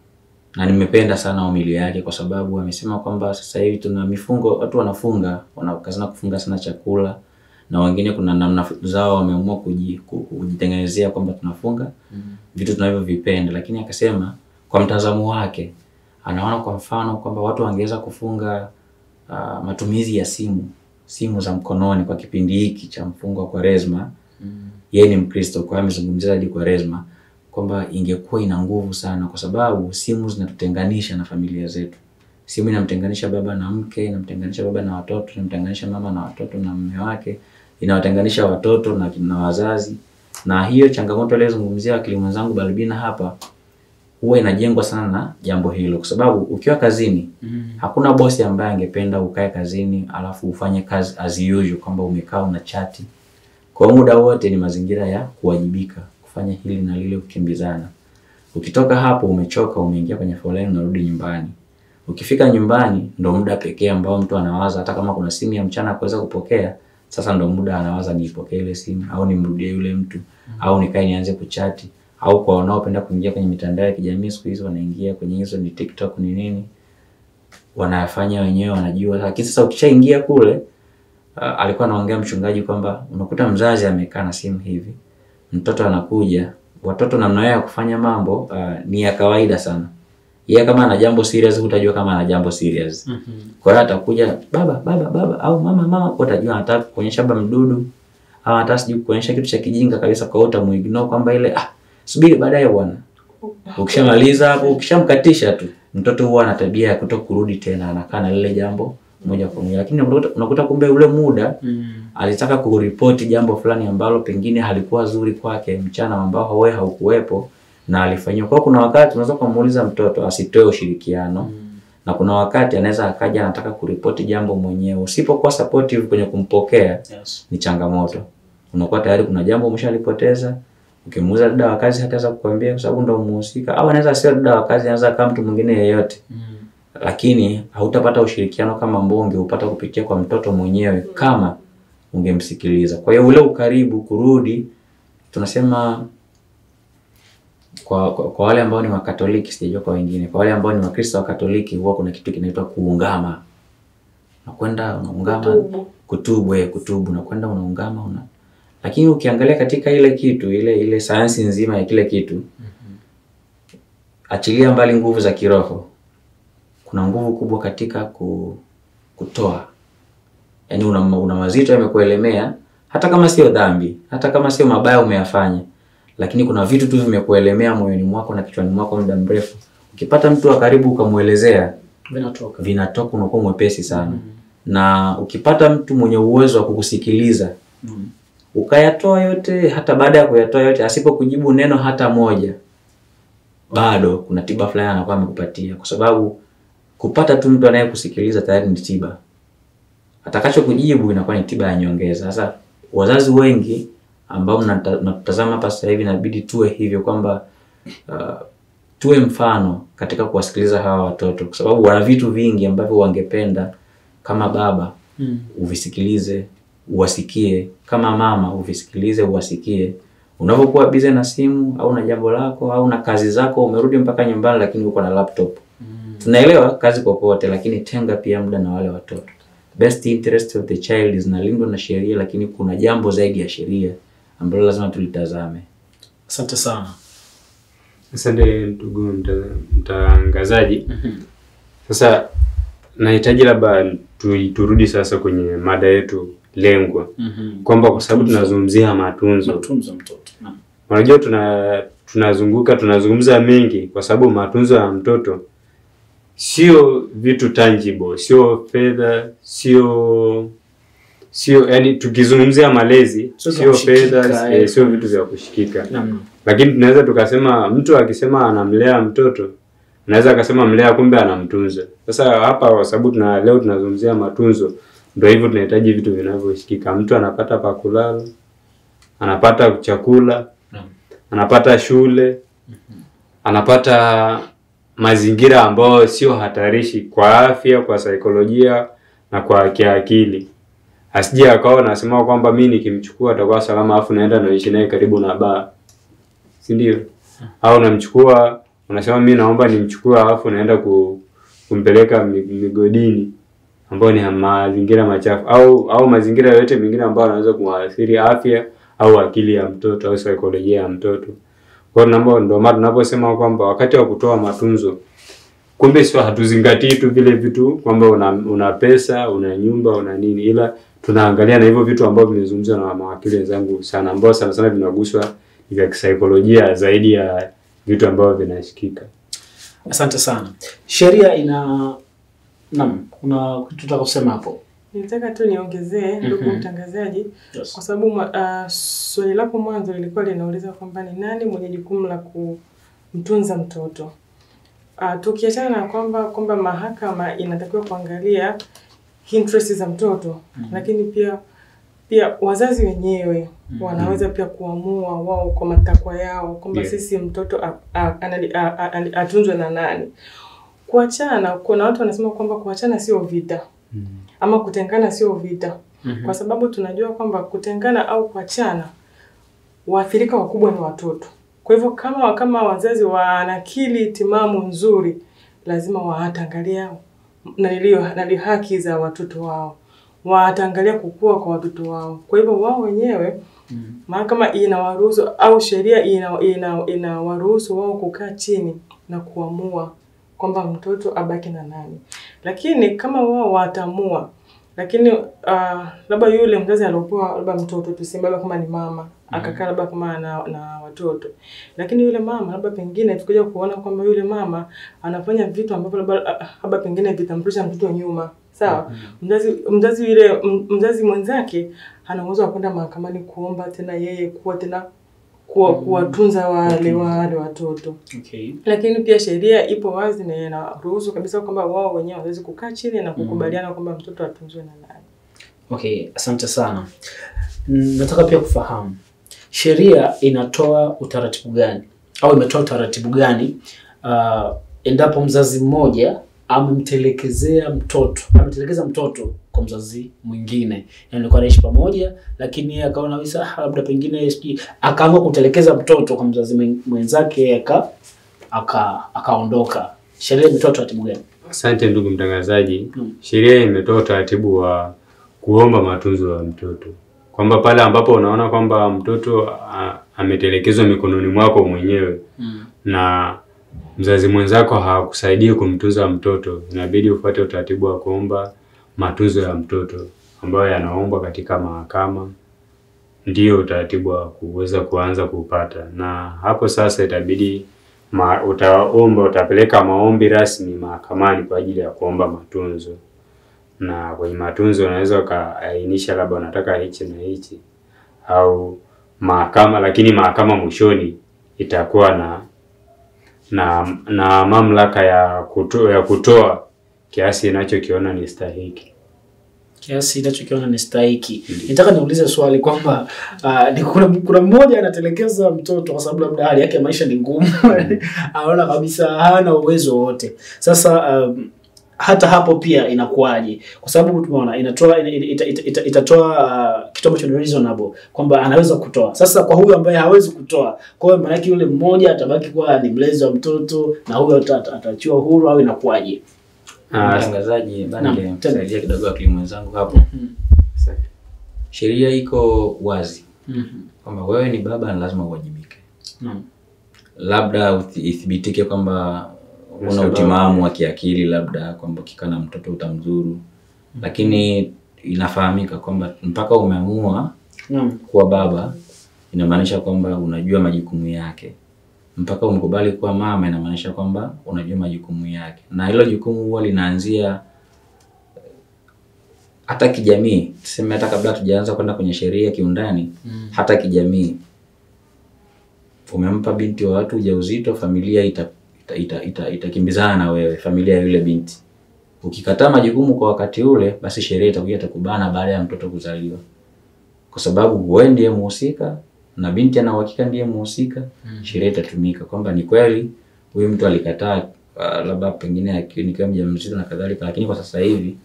na nimependa sana homilia yake kwa sababu amesema kwamba sasa hivi tuna mifungo, watu wanafunga, wanakazana kufunga sana chakula, na wengine kuna namna zao wameamua kujitengenezea kwamba tunafunga vitu tunavyovipenda. Lakini akasema kwa mtazamo wake anaona kwa mfano kwamba watu wangeweza kufunga matumizi ya simu za mkononi kwa kipindi hiki cha mfungo wa Kwaresma. Yeye ni Mkristo, kwa hiyo amezungumzia hadi Kwaresma kwamba ingekuwa ina nguvu sana, kwa sababu simu zinatutenganisha na familia zetu. Simu inamtenganisha baba na mke, inamtenganisha baba na watoto, inamtenganisha mama na watoto na mume wake, inawatenganisha watoto na wazazi. Na hiyo changamoto ile zungumzia wakili mwenzangu Albina hapa huwa inajengwa sana na jambo hilo, kwa sababu ukiwa kazini hakuna bosi ambaye angependa ukae kazini alafu ufanye kazi as usual kwamba umekaa una chati. Kwa muda wote ni mazingira ya kuwajibika, kufanya hili na lile, kukimbizana. Ukitoka hapo umechoka, umeingia kwenye foleni, unarudi nyumbani. Ukifika nyumbani ndo muda pekee ambao mtu anawaza, hata kama kuna simu ya mchana kuweza kupokea, sasa ndo muda anawaza niipokee ile simu au nimrudie yule mtu au nikae nianze kuchati. Au kwa wanaopenda kuingia kwenye mitandao ya kijamii siku hizo wanaingia kwenye hizo ni TikTok ni nini, wanafanya wenyewe wanajua. Lakini sasa ukishaingia kule, alikuwa anaongea mchungaji kwamba unakuta mzazi amekaa na simu hivi, mtoto anakuja, watoto namna ya kufanya mambo ni ya kawaida sana. Yeye kama ana jambo serious utajua kama ana jambo serious. Kwa hiyo atakuja baba au mama, utajua anataka kuonyesha baba mdudu au anataka sijui kuonyesha kitu cha kijinga kabisa, kwa hiyo utamuignore kwamba ile subiri baadaye bwana. Ukishamaliza hapo, ukishamkatisha tu, mtoto huwa ana tabia ya kutokurudi tena, anakaa na lile jambo moja kwa moja. Lakini unakuta kumbe ule muda alitaka kuripoti jambo fulani ambalo pengine halikuwa zuri kwake mchana ambao wewe haukuwepo na alifanywa. Kwa kuna wakati unaweza kumuuliza mtoto asitoe ushirikiano na kuna wakati anaweza akaja anataka kuripoti jambo mwenyewe. Usipokuwa supportive kwenye kumpokea, ni changamoto. Unakuwa tayari kuna jambo umeshalipoteza. Ukimuuliza dada wa kazi hataweza kukuambia kwa sababu ndio muhusika, au anaweza sio dada wa kazi, anaweza kama mtu mwingine yeyote. Lakini hautapata ushirikiano kama ambao ungeupata kupitia kwa mtoto mwenyewe kama ungemsikiliza. Kwa hiyo ule ukaribu kurudi, tunasema kwa wale ambao ni Wakatoliki, sijajua kwa wengine, kwa wale ambao ni Wakristo wa Katoliki huwa kuna kitu kinaitwa kuungama. Unakwenda unaungama, kutubu, unakwenda unaungama Lakini ukiangalia katika ile kitu, ile sayansi nzima ya kile kitu, achilia mbali nguvu za kiroho, kuna nguvu kubwa katika kutoa. Yaani una mazito yamekuelemea, hata kama sio dhambi, hata kama sio mabaya umeyafanya, lakini kuna vitu tu vimekuelemea moyoni mwako na kichwani mwako muda mrefu. Ukipata mtu wa karibu ukamuelezea, vinatoka unakuwa mwepesi sana. Na ukipata mtu mwenye uwezo wa kukusikiliza, ukayatoa yote, hata baada ya kuyatoa yote asipokujibu neno hata moja, bado kuna tiba fulani anakuwa amekupatia, kwa sababu kupata tu mtu anayekusikiliza tayari ni tiba. Atakacho kujibu inakuwa ni tiba ya nyongeza. Sasa wazazi wengi ambao mnatazama hapa sasa hivi inabidi tuwe hivyo kwamba tuwe mfano katika kuwasikiliza hawa watoto, kwa sababu wana vitu vingi ambavyo wangependa kama baba uvisikilize, uwasikie, kama mama uvisikilize, uwasikie. Unapokuwa busy na simu au na jambo lako au na kazi zako, umerudi mpaka nyumbani lakini uko na laptop. Tunaelewa kazi popote, lakini tenga pia muda na wale watoto. Best interest of the child is nalindwa na sheria, lakini kuna jambo zaidi ya sheria ambalo lazima tulitazame. Asante sana. Asante ndugu mtangazaji. Sasa nahitaji labda turudi sasa kwenye mada yetu lengwa. Kwamba kwa sababu tunazungumzia matunzo mtoto. Unajua tunazungumza mengi kwa sababu matunzo ya mtoto sio vitu tangible, sio fedha, sio yani tukizungumzia malezi sio fedha, sio vitu vya kushikika. Lakini tunaweza tukasema mtu akisema anamlea mtoto, anaweza akasema mlea kumbe anamtunza. Sasa hapa kwa sababu leo tunazungumzia matunzo, ndio hivyo tunahitaji vitu vinavyoshikika. Mtu anapata pa kulala, anapata chakula, anapata shule, anapata mazingira ambayo sio hatarishi kwa afya, kwa saikolojia na kwa kiakili. Asije akawa anasema kwamba mimi nikimchukua atakuwa salama afu naenda naishi naye karibu na baa. Si ndio? Au namchukua, unasema mimi naomba nimchukue afu naenda kumpeleka migodini ambayo ni mazingira machafu au mazingira yote mengine ambayo yanaweza kuathiri afya au akili ya mtoto au saikolojia ya mtoto. Kwa hiyo ndio maana tunaposema kwamba wakati wa kutoa matunzo, kumbe sio hatuzingatii tu vile vitu kwamba una pesa, una nyumba, una nini, ila tunaangalia na hivyo vitu ambavyo vimezungumzwa na mawakili wenzangu sana, ambao sana vinaguswa vya kisaikolojia zaidi ya vitu ambavyo vinashikika. Asante sana. Sheria kuna kitu tutakusema hapo. Nitaka tu niongezee ndugu mtangazaji, kwa sababu swali lako mwanzo lilikuwa linauliza kwamba ni nani mwenye jukumu la kumtunza mtoto. Tukiachana na kwamba mahakama inatakiwa kuangalia interest za mtoto, lakini pia wazazi wenyewe wanaweza pia kuamua wao kwa matakwa yao kwamba sisi mtoto atunzwe na nani. Kuachana, kuna watu wanasema kwamba kuachana sio vita. Ama kutengana sio vita. Kwa sababu tunajua kwamba kutengana au kuachana, waathirika wakubwa ni watoto. Kwa hivyo kama wazazi wana akili timamu nzuri, lazima waangalia na haki za watoto wao. Waangalia kukua kwa watoto wao. Kwa hivyo wao wenyewe mahakama inawaruhusu au sheria inawaruhusu wao kukaa chini na kuamua kwamba mtoto abaki na nani. Lakini kama wao wataamua Lakini labda yule mzazi alopoa labda mtoto tuseme labda kama ni mama akakaa labda kama na watoto, lakini yule mama labda pengine tukaja kuona kwamba yule mama anafanya vitu ambavyo labda pengine vitamrudisha mtoto nyuma, sawa. Mzazi mwenzake ana uwezo wa kwenda mahakamani kuomba tena yeye kuwatunza wale watoto. Okay. Lakini pia sheria ipo wazi na inaruhusu kabisa kwamba wao wenyewe waweze kukaa chini na kukubaliana kwamba mtoto atunzwe na nani. Okay, asante sana. Nataka pia kufahamu sheria inatoa utaratibu gani au imetoa utaratibu gani endapo mzazi mmoja ametelekeza mtoto kwa mzazi mwingine. Yaani alikuwa anaishi pamoja lakini yeye akaona labda pengine akaamua kutelekeza mtoto kwa mzazi mwenzake akaondoka. Sheria imetoa utaratibu gani? Asante ndugu mtangazaji. Sheria imetoa utaratibu wa kuomba matunzo ya mtoto. Kwamba pale ambapo unaona kwamba mtoto ametelekezwa mikononi mwako mwenyewe na mzazi mwenzako hakusaidii kumtunza mtoto, inabidi ufuate utaratibu wa kuomba matunzo ya mtoto ambayo yanaombwa katika mahakama. Ndio utaratibu wa kuweza kuanza kupata, na hapo sasa itabidi utapeleka maombi rasmi mahakamani kwa ajili ya kuomba matunzo. Na kwenye matunzo unaweza ukaainisha labda unataka hichi na hichi au mahakama, lakini mahakama mwishoni itakuwa na mamlaka ya kutoa kiasi inachokiona ni stahiki. Kiasi inachokiona ni stahiki. Nataka niulize swali kwamba kuna mmoja anatelekeza mtoto kwa sababu labda hali yake ya maisha ni ngumu. Anaona kabisa hana uwezo wote. Sasa hata hapo pia inakuaje? Kwa sababu tumeona itatoa kitu ambacho ni reasonable kwamba anaweza kutoa. Sasa kwa huyu ambaye hawezi kutoa, kwa hiyo maana yake yule mmoja atabaki kuwa ni mlezi wa mtoto na huyo ataachiwa huru au inakuaje? Mtangazaji, bani kusaidia kidogo akili mwenzangu hapo. Sheria iko wazi kwamba wewe ni baba na lazima uwajibike. Labda ithibitike kwamba una utimamu wa kiakili, labda kwamba ukikana mtoto utamdhuru. Lakini inafahamika kwamba mpaka umeamua kuwa baba inamaanisha kwamba unajua majukumu yake. Mpaka umkubali kuwa mama inamaanisha kwamba unajua majukumu yake. Na hilo jukumu huwa linaanzia hata kijamii. Tuseme hata kabla tujaanza kwenda kwenye sheria kiundani, hata kijamii. Umempa binti wa watu ujauzito, familia itakimbizana na wewe, familia ya yule binti. Ukikataa majukumu kwa wakati ule, basi sheria itakuja itakubana baada ya mtoto kuzaliwa. Kwa sababu wewe ndiye mhusika na binti ana uhakika ndiye mhusika, sheria itatumika kwamba ni kweli huyu mtu alikataa labda pengine akiwa mjamzito na kadhalika, lakini kwa sasa hivi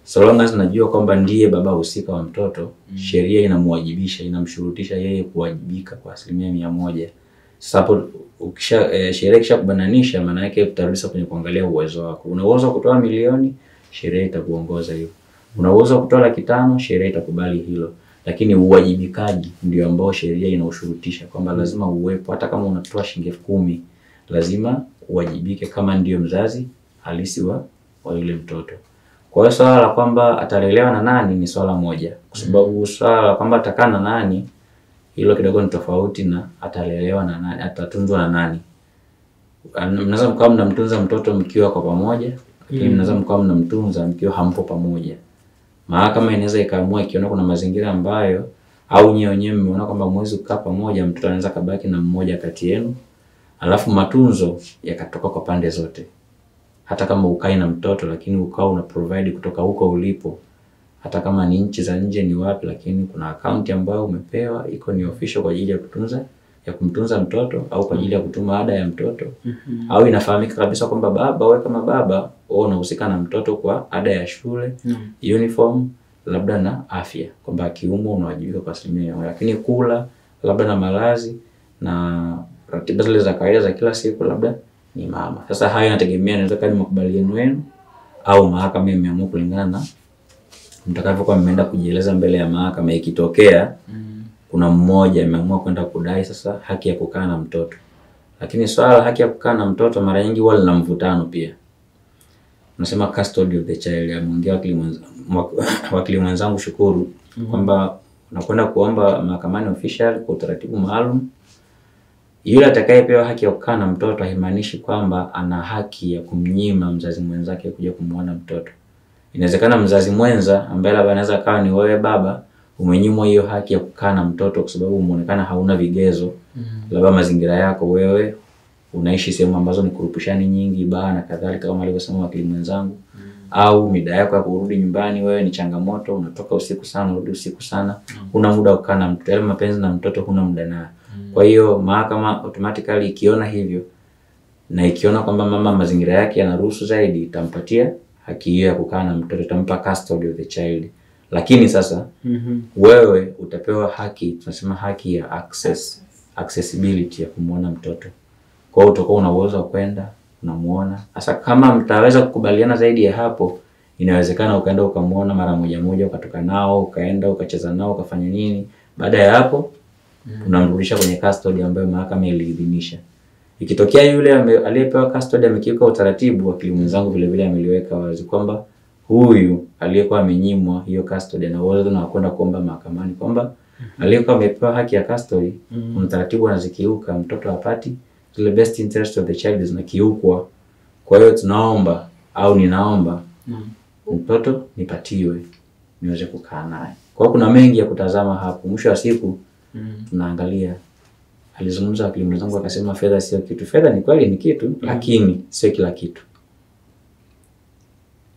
so long as najua kwamba ndiye baba husika wa mtoto, sheria inamwajibisha, inamshurutisha yeye kuwajibika kwa 100%. Sasa hapo sheria ikishakubananisha, maana yake utarudisha kwenye kuangalia uwezo wako. Una uwezo wa kutoa milioni, sheria itakuongoza hiyo. Una uwezo wa kutoa 500,000, sheria itakubali hilo. Lakini uwajibikaji ndio ambao sheria inaushurutisha kwamba lazima uwepo. Hata kama unatoa shilingi 10,000, lazima uwajibike kama ndio mzazi halisi wa yule mtoto. Kwa hiyo swala la kwamba atalelewa na nani ni swala moja. Kwa sababu swala la kwamba atakaa na nani, hilo kidogo ni tofauti na atalelewa na nani, atatunzwa na nani. Mnaweza mkawa mnamtunza mtoto mkiwa kwa pamoja, lakini mnaweza mkawa mnamtunza mkiwa hampo pamoja. Mahakama inaweza ikaamua ikiona kuna mazingira ambayo au nyewe wenyewe mmeona kwamba mwezi kukaa pamoja, mtoto anaweza kabaki na mmoja kati yenu, alafu matunzo yakatoka kwa pande zote. Hata kama ukai na mtoto lakini ukao una provide kutoka huko ulipo, hata kama ni nchi za nje ni wapi, lakini kuna account ambayo umepewa iko ni official kwa ajili ya kumtunza mtoto au kwa ajili ya kutuma ada ya mtoto. Au inafahamika kabisa kwamba baba, wewe kama baba wewe unahusika na mtoto kwa ada ya shule, uniform, labda na afya, kwamba kiumo unawajibika kwa 100%. Lakini kula labda na malazi na ratiba zile za kawaida za kila siku labda ni mama. Sasa hayo yanategemea, inaweza kuwa ni makubaliano yenu au mahakama imeamua kulingana na mtakavyokuwa mmeenda kujieleza mbele ya mahakama. Ikitokea kuna mmoja ameamua kwenda kudai sasa haki ya kukaa na mtoto. Lakini swala la haki ya kukaa na mtoto mara nyingi huwa lina mvutano pia. unasema custody of the child. Ameongea wakili mwenzangu Shukuru kwamba unakwenda kuomba mahakamani official kwa utaratibu maalum. Yule atakayepewa haki ya kukaa na mtoto haimaanishi kwamba ana haki ya kumnyima mzazi mwenzake kuja kumuona mtoto. Inawezekana mzazi mwenza ambaye labda anaweza kawa ni wewe baba, umenyimwa hiyo haki ya kukaa na mtoto kwa sababu umeonekana hauna vigezo. Labda mazingira yako wewe unaishi sehemu ambazo ni kurupushani nyingi, baa na kadhalika kama alivyosema wakili mwenzangu. Au mida yako ya kurudi nyumbani wewe ni changamoto, unatoka usiku sana, unarudi usiku sana, huna muda wa kukaa na mtoto. Yale mapenzi na mtoto huna muda naye. Kwa hiyo mahakama automatically ikiona hivyo na ikiona kwamba mama mazingira yake yanaruhusu zaidi, itampatia haki hiyo ya kukaa na mtoto, itampa custody of the child. Lakini sasa wewe utapewa haki, tunasema haki ya accessibility ya kumuona mtoto. Kwa hiyo utakuwa una uwezo wa kwenda unamuona. Sasa kama mtaweza kukubaliana zaidi ya hapo, inawezekana ukaenda ukamuona mara moja ukatoka nao, ukaenda ukacheza nao, ukafanya nini. Baada ya hapo unamrudisha kwenye custody ambayo mahakama iliidhinisha. Ikitokea yule aliyepewa custody amekiuka utaratibu, wakili mwenzangu vile vile ameliweka wazi kwamba huyu aliyekuwa amenyimwa hiyo custody na uwezo na kwenda kuomba mahakamani kwamba aliyekuwa amepewa haki ya custody utaratibu anazikiuka, mtoto hapati the best interest of the child zinakiukwa. Kwa hiyo tunaomba au ninaomba mtoto nipatiwe niweze kukaa naye. Kwa hiyo kuna mengi ya kutazama hapo. Mwisho wa siku tunaangalia, alizungumza wakili mwenzangu akasema fedha sio kitu. Fedha ni kweli ni kitu, lakini sio kila kitu.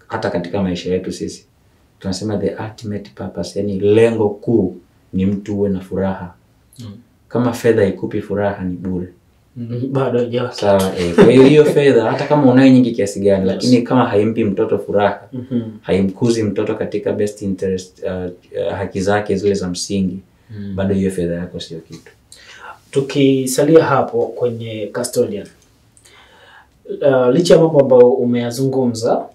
Hata katika maisha yetu sisi tunasema the ultimate purpose, yani lengo kuu ni mtu uwe na furaha. Kama fedha ikupi furaha ni bure. Bado hajawa sawa. Kwa hiyo fedha hata kama unayo nyingi kiasi gani, lakini kama haimpi mtoto furaha, haimkuzi mtoto katika best interest, haki zake zile za msingi, bado hiyo fedha yako sio kitu. Tukisalia hapo kwenye custodian, licha ya mambo ambayo umeyazungumza,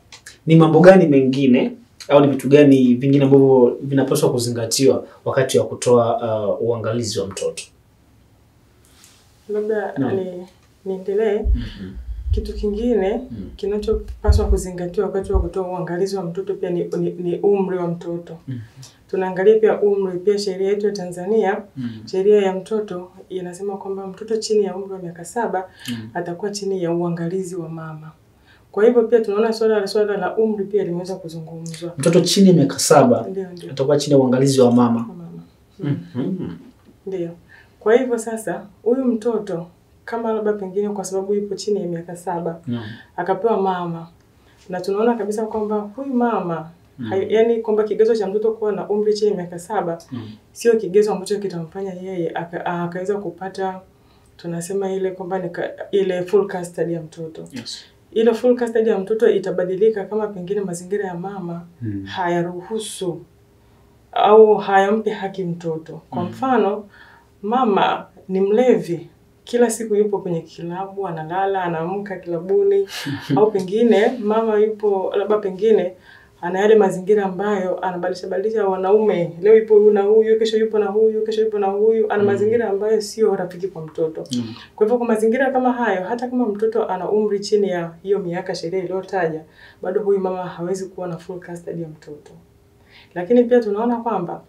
ni mambo gani mengine au ni vitu gani vingine ambavyo vinapaswa kuzingatiwa wakati wa kutoa uangalizi wa mtoto? Labda niendelee. Kitu kingine kinachopaswa kuzingatiwa wakati wa kutoa uangalizi wa mtoto pia ni umri wa mtoto. Tunaangalia pia umri. Pia sheria yetu ya Tanzania, sheria ya mtoto inasema kwamba mtoto chini ya umri wa miaka 7 atakuwa chini ya uangalizi wa mama. Kwa hivyo pia tunaona swala la umri pia limeweza kuzungumzwa. Mtoto chini ya miaka 7 atakuwa chini ya uangalizi wa mama. Ndio. Kwa hivyo sasa huyu mtoto kama labda pengine kwa sababu yupo chini ya miaka 7 akapewa mama, na tunaona kabisa kwamba huyu mama yani kwamba kigezo cha mtoto kuwa na umri chini ya miaka 7 sio kigezo ambacho kitamfanya yeye akaweza kupata, tunasema ile kwamba ile full custody ya mtoto. Ile full custody ya mtoto itabadilika kama pengine mazingira ya mama hayaruhusu au hayampi haki mtoto. Kwa mfano, mama ni mlevi, kila siku yupo kwenye kilabu, analala, anaamka kilabuni, au pengine mama yupo labda pengine ana yale mazingira ambayo anabadilisha wanaume, leo yupo na huyu, kesho yupo na huyu, kesho yupo na huyu, ana mazingira ambayo sio rafiki kwa mtoto. Kwa hivyo kwa mazingira kama hayo, hata kama mtoto ana umri chini ya hiyo miaka sheria iliyotaja, bado huyu mama hawezi kuwa na full custody ya mtoto. Lakini pia tunaona kwamba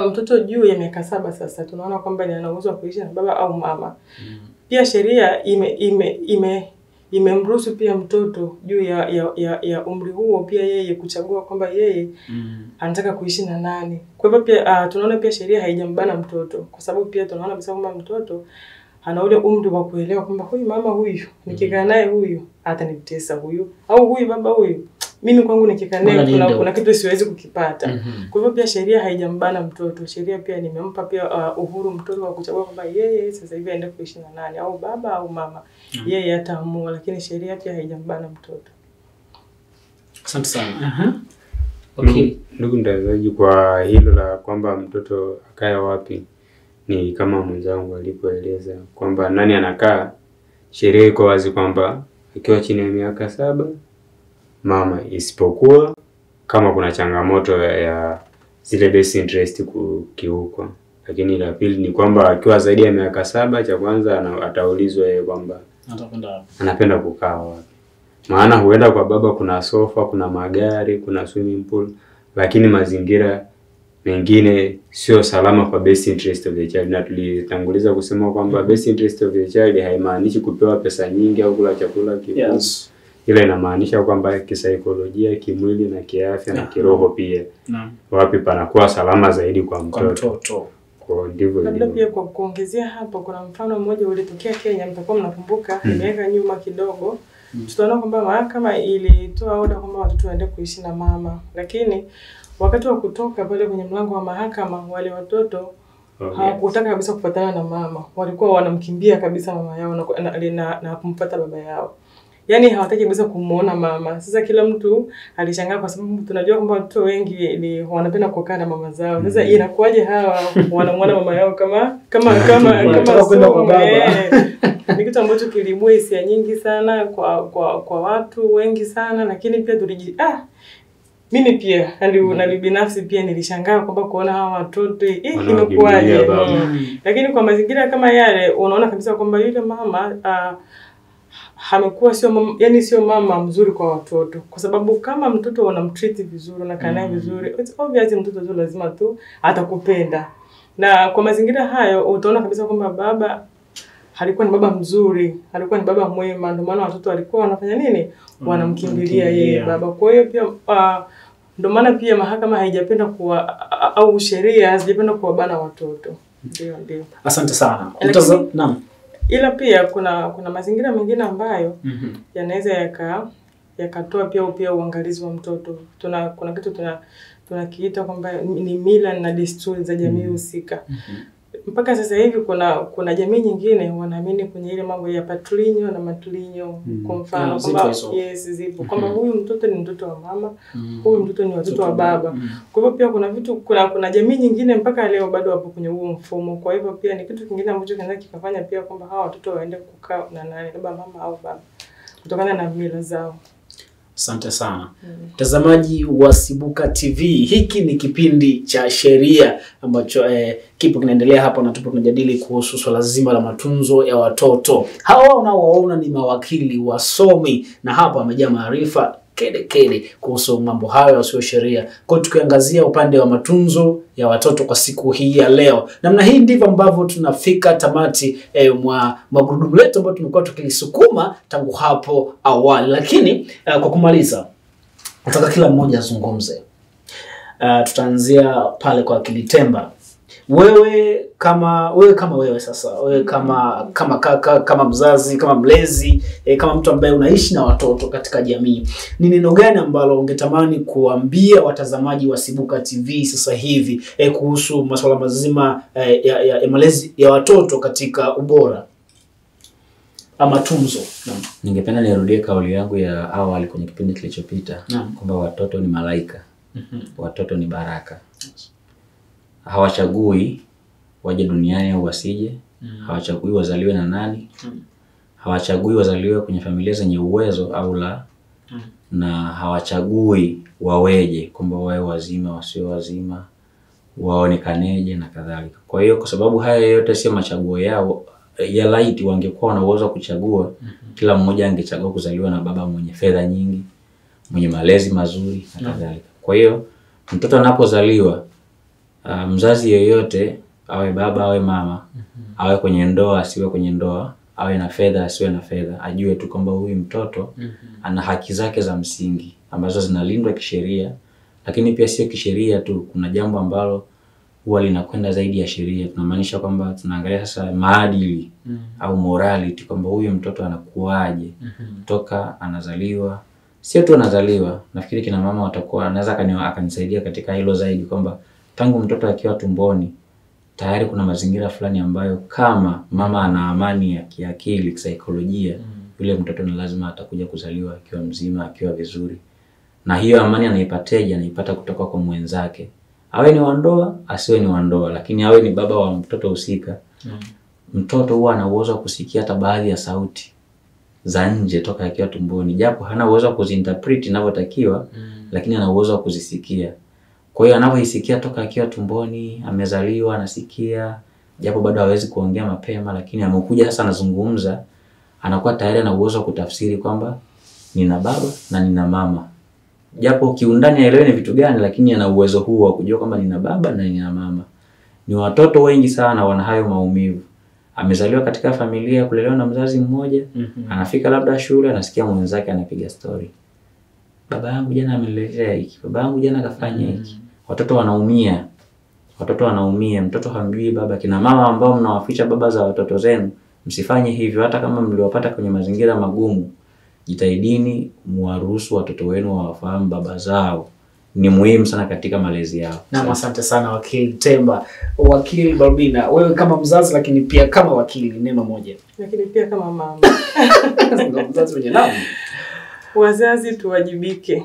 mtoto juu ya miaka 7 sasa tunaona kwamba ni ana uwezo wa kuishi na baba au mama. Pia sheria imemruhusu pia mtoto juu ya umri huo pia yeye kuchagua kwamba yeye anataka kuishi na nani. Kwa hivyo pia tunaona pia sheria haijambana mtoto, kwa sababu pia tunaona bisa kwamba mtoto ana ule umri wa kuelewa kwamba huyu mama huyu nikikaa naye huyu atanitesa huyu, au huyu baba huyu mimi kwangu nikikaa naye kuna kitu siwezi kukipata. Kwa hivyo pia sheria haijambana mtoto. Sheria pia nimempa pia uhuru mtoto wa kuchagua kwamba yeye sasa hivi aende kuishi na nani, au baba au mama. Yeye ataamua, lakini sheria pia haijambana mtoto. Asante sana. Okay. Ndugu mtazamaji, kwa hilo la kwamba mtoto akae wapi, ni kama mwenzangu alipoeleza kwamba nani anakaa, sheria iko wazi kwamba akiwa chini ya miaka 7 mama, isipokuwa kama kuna changamoto ya zile best interest kukiukwa. Lakini la pili ni kwamba akiwa zaidi ya miaka 7, cha kwanza ataulizwa yeye kwamba anapenda kukaa wapi. Maana huenda kwa baba kuna sofa, kuna magari, kuna swimming pool, lakini mazingira mengine sio salama kwa best interest of the child. Na tulitanguliza kusema kwamba best interest of the child haimaanishi kupewa pesa nyingi au kula chakula kikubwa. Yes. Ila inamaanisha kwamba kisaikolojia, kimwili na kiafya na kiroho pia. Wapi panakuwa salama zaidi kwa mtoto. Kwa ndivyo. Labda pia kwa kuongezea hapo, kuna mfano mmoja ulitokea Kenya, mtakuwa mnakumbuka, nimeweka nyuma kidogo. Tutaona kwamba mahakama ilitoa oda kwamba watoto waende kuishi na mama, lakini wakati wa kutoka pale kwenye mlango wa mahakama, wale watoto hawakutaka kabisa kufuatana na mama. Walikuwa wanamkimbia kabisa mama yao na kumpata baba yao. Yaani hawataki kabisa kumuona mama. Sasa kila mtu alishangaa kwa sababu tunajua kwamba watoto wengi ni wanapenda kukaa na mama zao. Sasa inakuwaje hawa wanamuona mama yao kama kwenda kwa baba? Ni kitu ambacho kilibua hisia nyingi sana kwa watu wengi sana, lakini pia mimi pia na binafsi pia nilishangaa kwamba kuona hawa watoto imekuwaje. Lakini kwa mazingira kama yale unaona kabisa kwamba yule mama hamekuwa sio mama mzuri kwa watoto, kwa sababu kama mtoto unamtreat vizuri na kana vizuri, it's obvious mtoto tu lazima tu atakupenda. Na kwa mazingira hayo utaona kabisa kwamba baba alikuwa ni baba mzuri, alikuwa ni baba mwema, ndio maana watoto walikuwa wanafanya nini? Wanamkimbilia yeye baba. Kwa hiyo pia ndio maana pia mahakama haijapenda au sheria hazijapenda kuwabana watoto. Ndio. Asante sana. Naam. Ila pia kuna mazingira mengine ambayo yanaweza yakatoa pia uangalizi wa mtoto. Kuna kitu tunakiita kwamba ni mila na desturi za jamii husika. Mpaka sasa hivi kuna jamii nyingine wanaamini kwenye ile mambo ya patlinyo na matlinyo. Kwa mfano kwamba zipo kwamba huyu mtoto ni mtoto wa mama, huyu mtoto ni watoto wa baba. Kwa hivyo pia kuna jamii nyingine mpaka leo bado wapo kwenye huo mfumo. Kwa hivyo pia ni kitu kingine ambacho kinaweza kikafanya pia kwamba hawa watoto waende kukaa na nani, labda mama au baba, kutokana na mila zao. Asante sana. Mtazamaji wa Sibuka TV, hiki ni kipindi cha sheria ambacho kipo kinaendelea hapa na tupo tunajadili kuhusu swala zima la matunzo ya watoto. Hawa unaowaona ni mawakili wasomi na hapa wamejaa maarifa kede kuhusu mambo hayo yasiyo sheria. Kwa tukiangazia upande wa matunzo ya watoto kwa siku hii ya leo. Namna hii ndivyo ambavyo tunafika tamati mwa magurudumu letu ambayo tumekuwa tukilisukuma tangu hapo awali. Lakini kwa kumaliza nataka kila mmoja azungumze. Tutaanzia pale kwa Kilitemba. Wewe kama kama mzazi, kama mlezi, kama mtu ambaye unaishi na watoto katika jamii, ni neno gani ambalo ungetamani kuambia watazamaji wa Sibuka TV sasa hivi kuhusu masuala mazima ya malezi ya watoto katika ubora ama tunzo? Ningependa nirudie kauli yangu ya awali kwenye kipindi kilichopita kwamba watoto ni malaika. Watoto ni baraka. Hawachagui waje duniani au wasije. Hawachagui wazaliwe na nani. Hawachagui wazaliwe kwenye familia zenye uwezo au la. Na hawachagui waweje, kwamba wawe wazima, wasio wazima, waonekaneje na kadhalika. Kwa hiyo kwa sababu haya yote sio machaguo yao, ya laiti wangekuwa na uwezo kuchagua, kila mmoja angechagua kuzaliwa na baba mwenye fedha nyingi, mwenye malezi mazuri na kadhalika. Kwa hiyo mtoto anapozaliwa, mzazi yeyote, awe baba awe mama, awe kwenye ndoa asiwe kwenye ndoa, awe na fedha asiwe na fedha, ajue tu kwamba huyu mtoto ana haki zake za msingi ambazo zinalindwa kisheria. Lakini pia sio kisheria tu, kuna jambo ambalo huwa linakwenda zaidi ya sheria. Tunamaanisha kwamba tunaangalia sasa maadili au morality, kwamba huyu mtoto anakuaje toka anazaliwa. Sio tu anazaliwa, nafikiri kina mama watakuwa anaweza akanisaidia katika hilo zaidi, kwamba tangu mtoto akiwa tumboni tayari kuna mazingira fulani ambayo kama mama ana amani ya kiakili, kisaikolojia, yule mtoto ni lazima atakuja kuzaliwa akiwa mzima, akiwa vizuri. Na hiyo amani anaipata kutoka kwa mwenzake. Awe ni wa ndoa, asiwe ni wa ndoa, lakini awe ni baba wa mtoto husika. Mtoto huwa ana uwezo wa kusikia hata baadhi ya sauti za nje toka akiwa tumboni, japo hana uwezo wa kuzinterpret inavyotakiwa, lakini ana uwezo wa kuzisikia. Kwa hiyo anapoisikia toka akiwa tumboni, amezaliwa anasikia, japo bado hawezi kuongea mapema, lakini amekuja sasa anazungumza, anakuwa tayari na uwezo wa kutafsiri kwamba nina baba na nina mama. Japo kiundani haelewi ni vitu gani, lakini ana uwezo huo wa kujua kwamba nina baba na nina mama. Ni watoto wengi sana wana hayo maumivu. Amezaliwa katika familia kulelewa na mzazi mmoja, anafika labda shule anasikia mwenzake anapiga story. Baba yangu jana ameniletea hiki, baba yangu jana kafanya hiki. Watoto wanaumia. Watoto wanaumia, mtoto hamjui baba. Kina mama ambao mnawaficha baba za watoto zenu, msifanye hivyo. Hata kama mliwapata kwenye mazingira magumu, jitahidini muwaruhusu watoto wenu wafahamu baba zao. Ni muhimu sana katika malezi yao. Na asante sana wakili Temba. Wakili Balbina, wewe kama mzazi lakini pia kama wakili, neno moja. Lakini pia kama mama. Mzazi mwenye nani? Wazazi tuwajibike.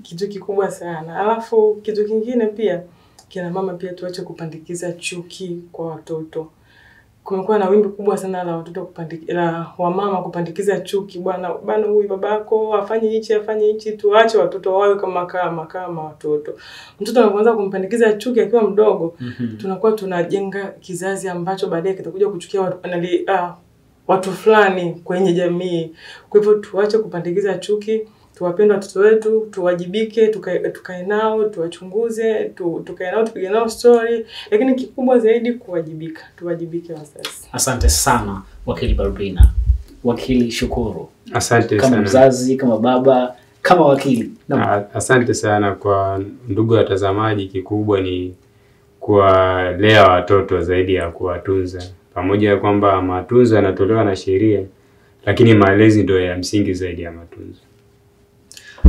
Kitu kikubwa sana. Alafu kitu kingine pia, kina mama pia tuache kupandikiza chuki kwa watoto. Kumekuwa na wimbi kubwa sana la watoto wa mama kupandikiza chuki. Bwana huyu babako afanye hichi, tuache watoto wawe kama watoto. Mtoto anapoanza kumpandikiza chuki akiwa mdogo, tunakuwa tunajenga kizazi ambacho baadaye kitakuja kuchukia watu fulani kwenye jamii. Kwa hivyo tuache kupandikiza chuki, tuwapende watoto wetu, tuwajibike, tukae nao, tuwachunguze, tukae nao, tupige nao story, lakini kikubwa zaidi kuwajibika. Tuwajibike wazazi. Asante sana wakili Balbina. Wakili Shukuru. Asante kama sana. Mzazi, kama baba, kama wakili. Asante sana kwa ndugu watazamaji. Kikubwa ni kuwalea watoto zaidi ya kuwatunza. Pamoja na kwamba matunzo yanatolewa na sheria, lakini malezi ndio ya msingi zaidi ya matunzo.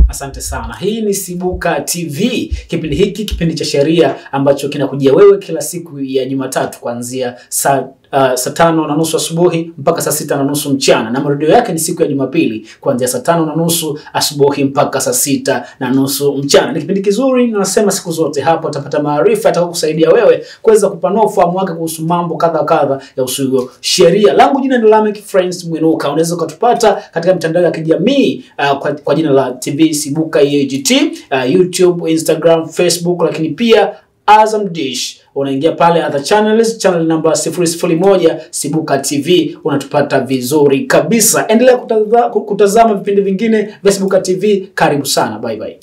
Asante sana. Hii ni Sibuka TV. Kipindi hiki, kipindi cha sheria ambacho kinakujia wewe kila siku ya Jumatatu kuanzia saa 5:30 asubuhi mpaka saa 6:30 mchana, na marudio yake ni siku ya Jumapili kuanzia saa 5:30 asubuhi mpaka saa 6:30 mchana. Ni kipindi kizuri, na nasema siku zote hapo utapata maarifa yatakayokusaidia wewe kuweza kupanua ufahamu wako kuhusu mambo kadha ya usuyo sheria. Langu jina ni Lamek Friends Mwinuka. Unaweza kutupata katika mitandao ya kijamii kwa jina la TV Sibuka EAGT, YouTube, Instagram, Facebook, lakini pia Azam Dish. Unaingia pale other channels, channel number 001 Sibuka TV, unatupata vizuri kabisa. Endelea kutazama vipindi vingine vya Sibuka TV. Karibu sana. Bye bye.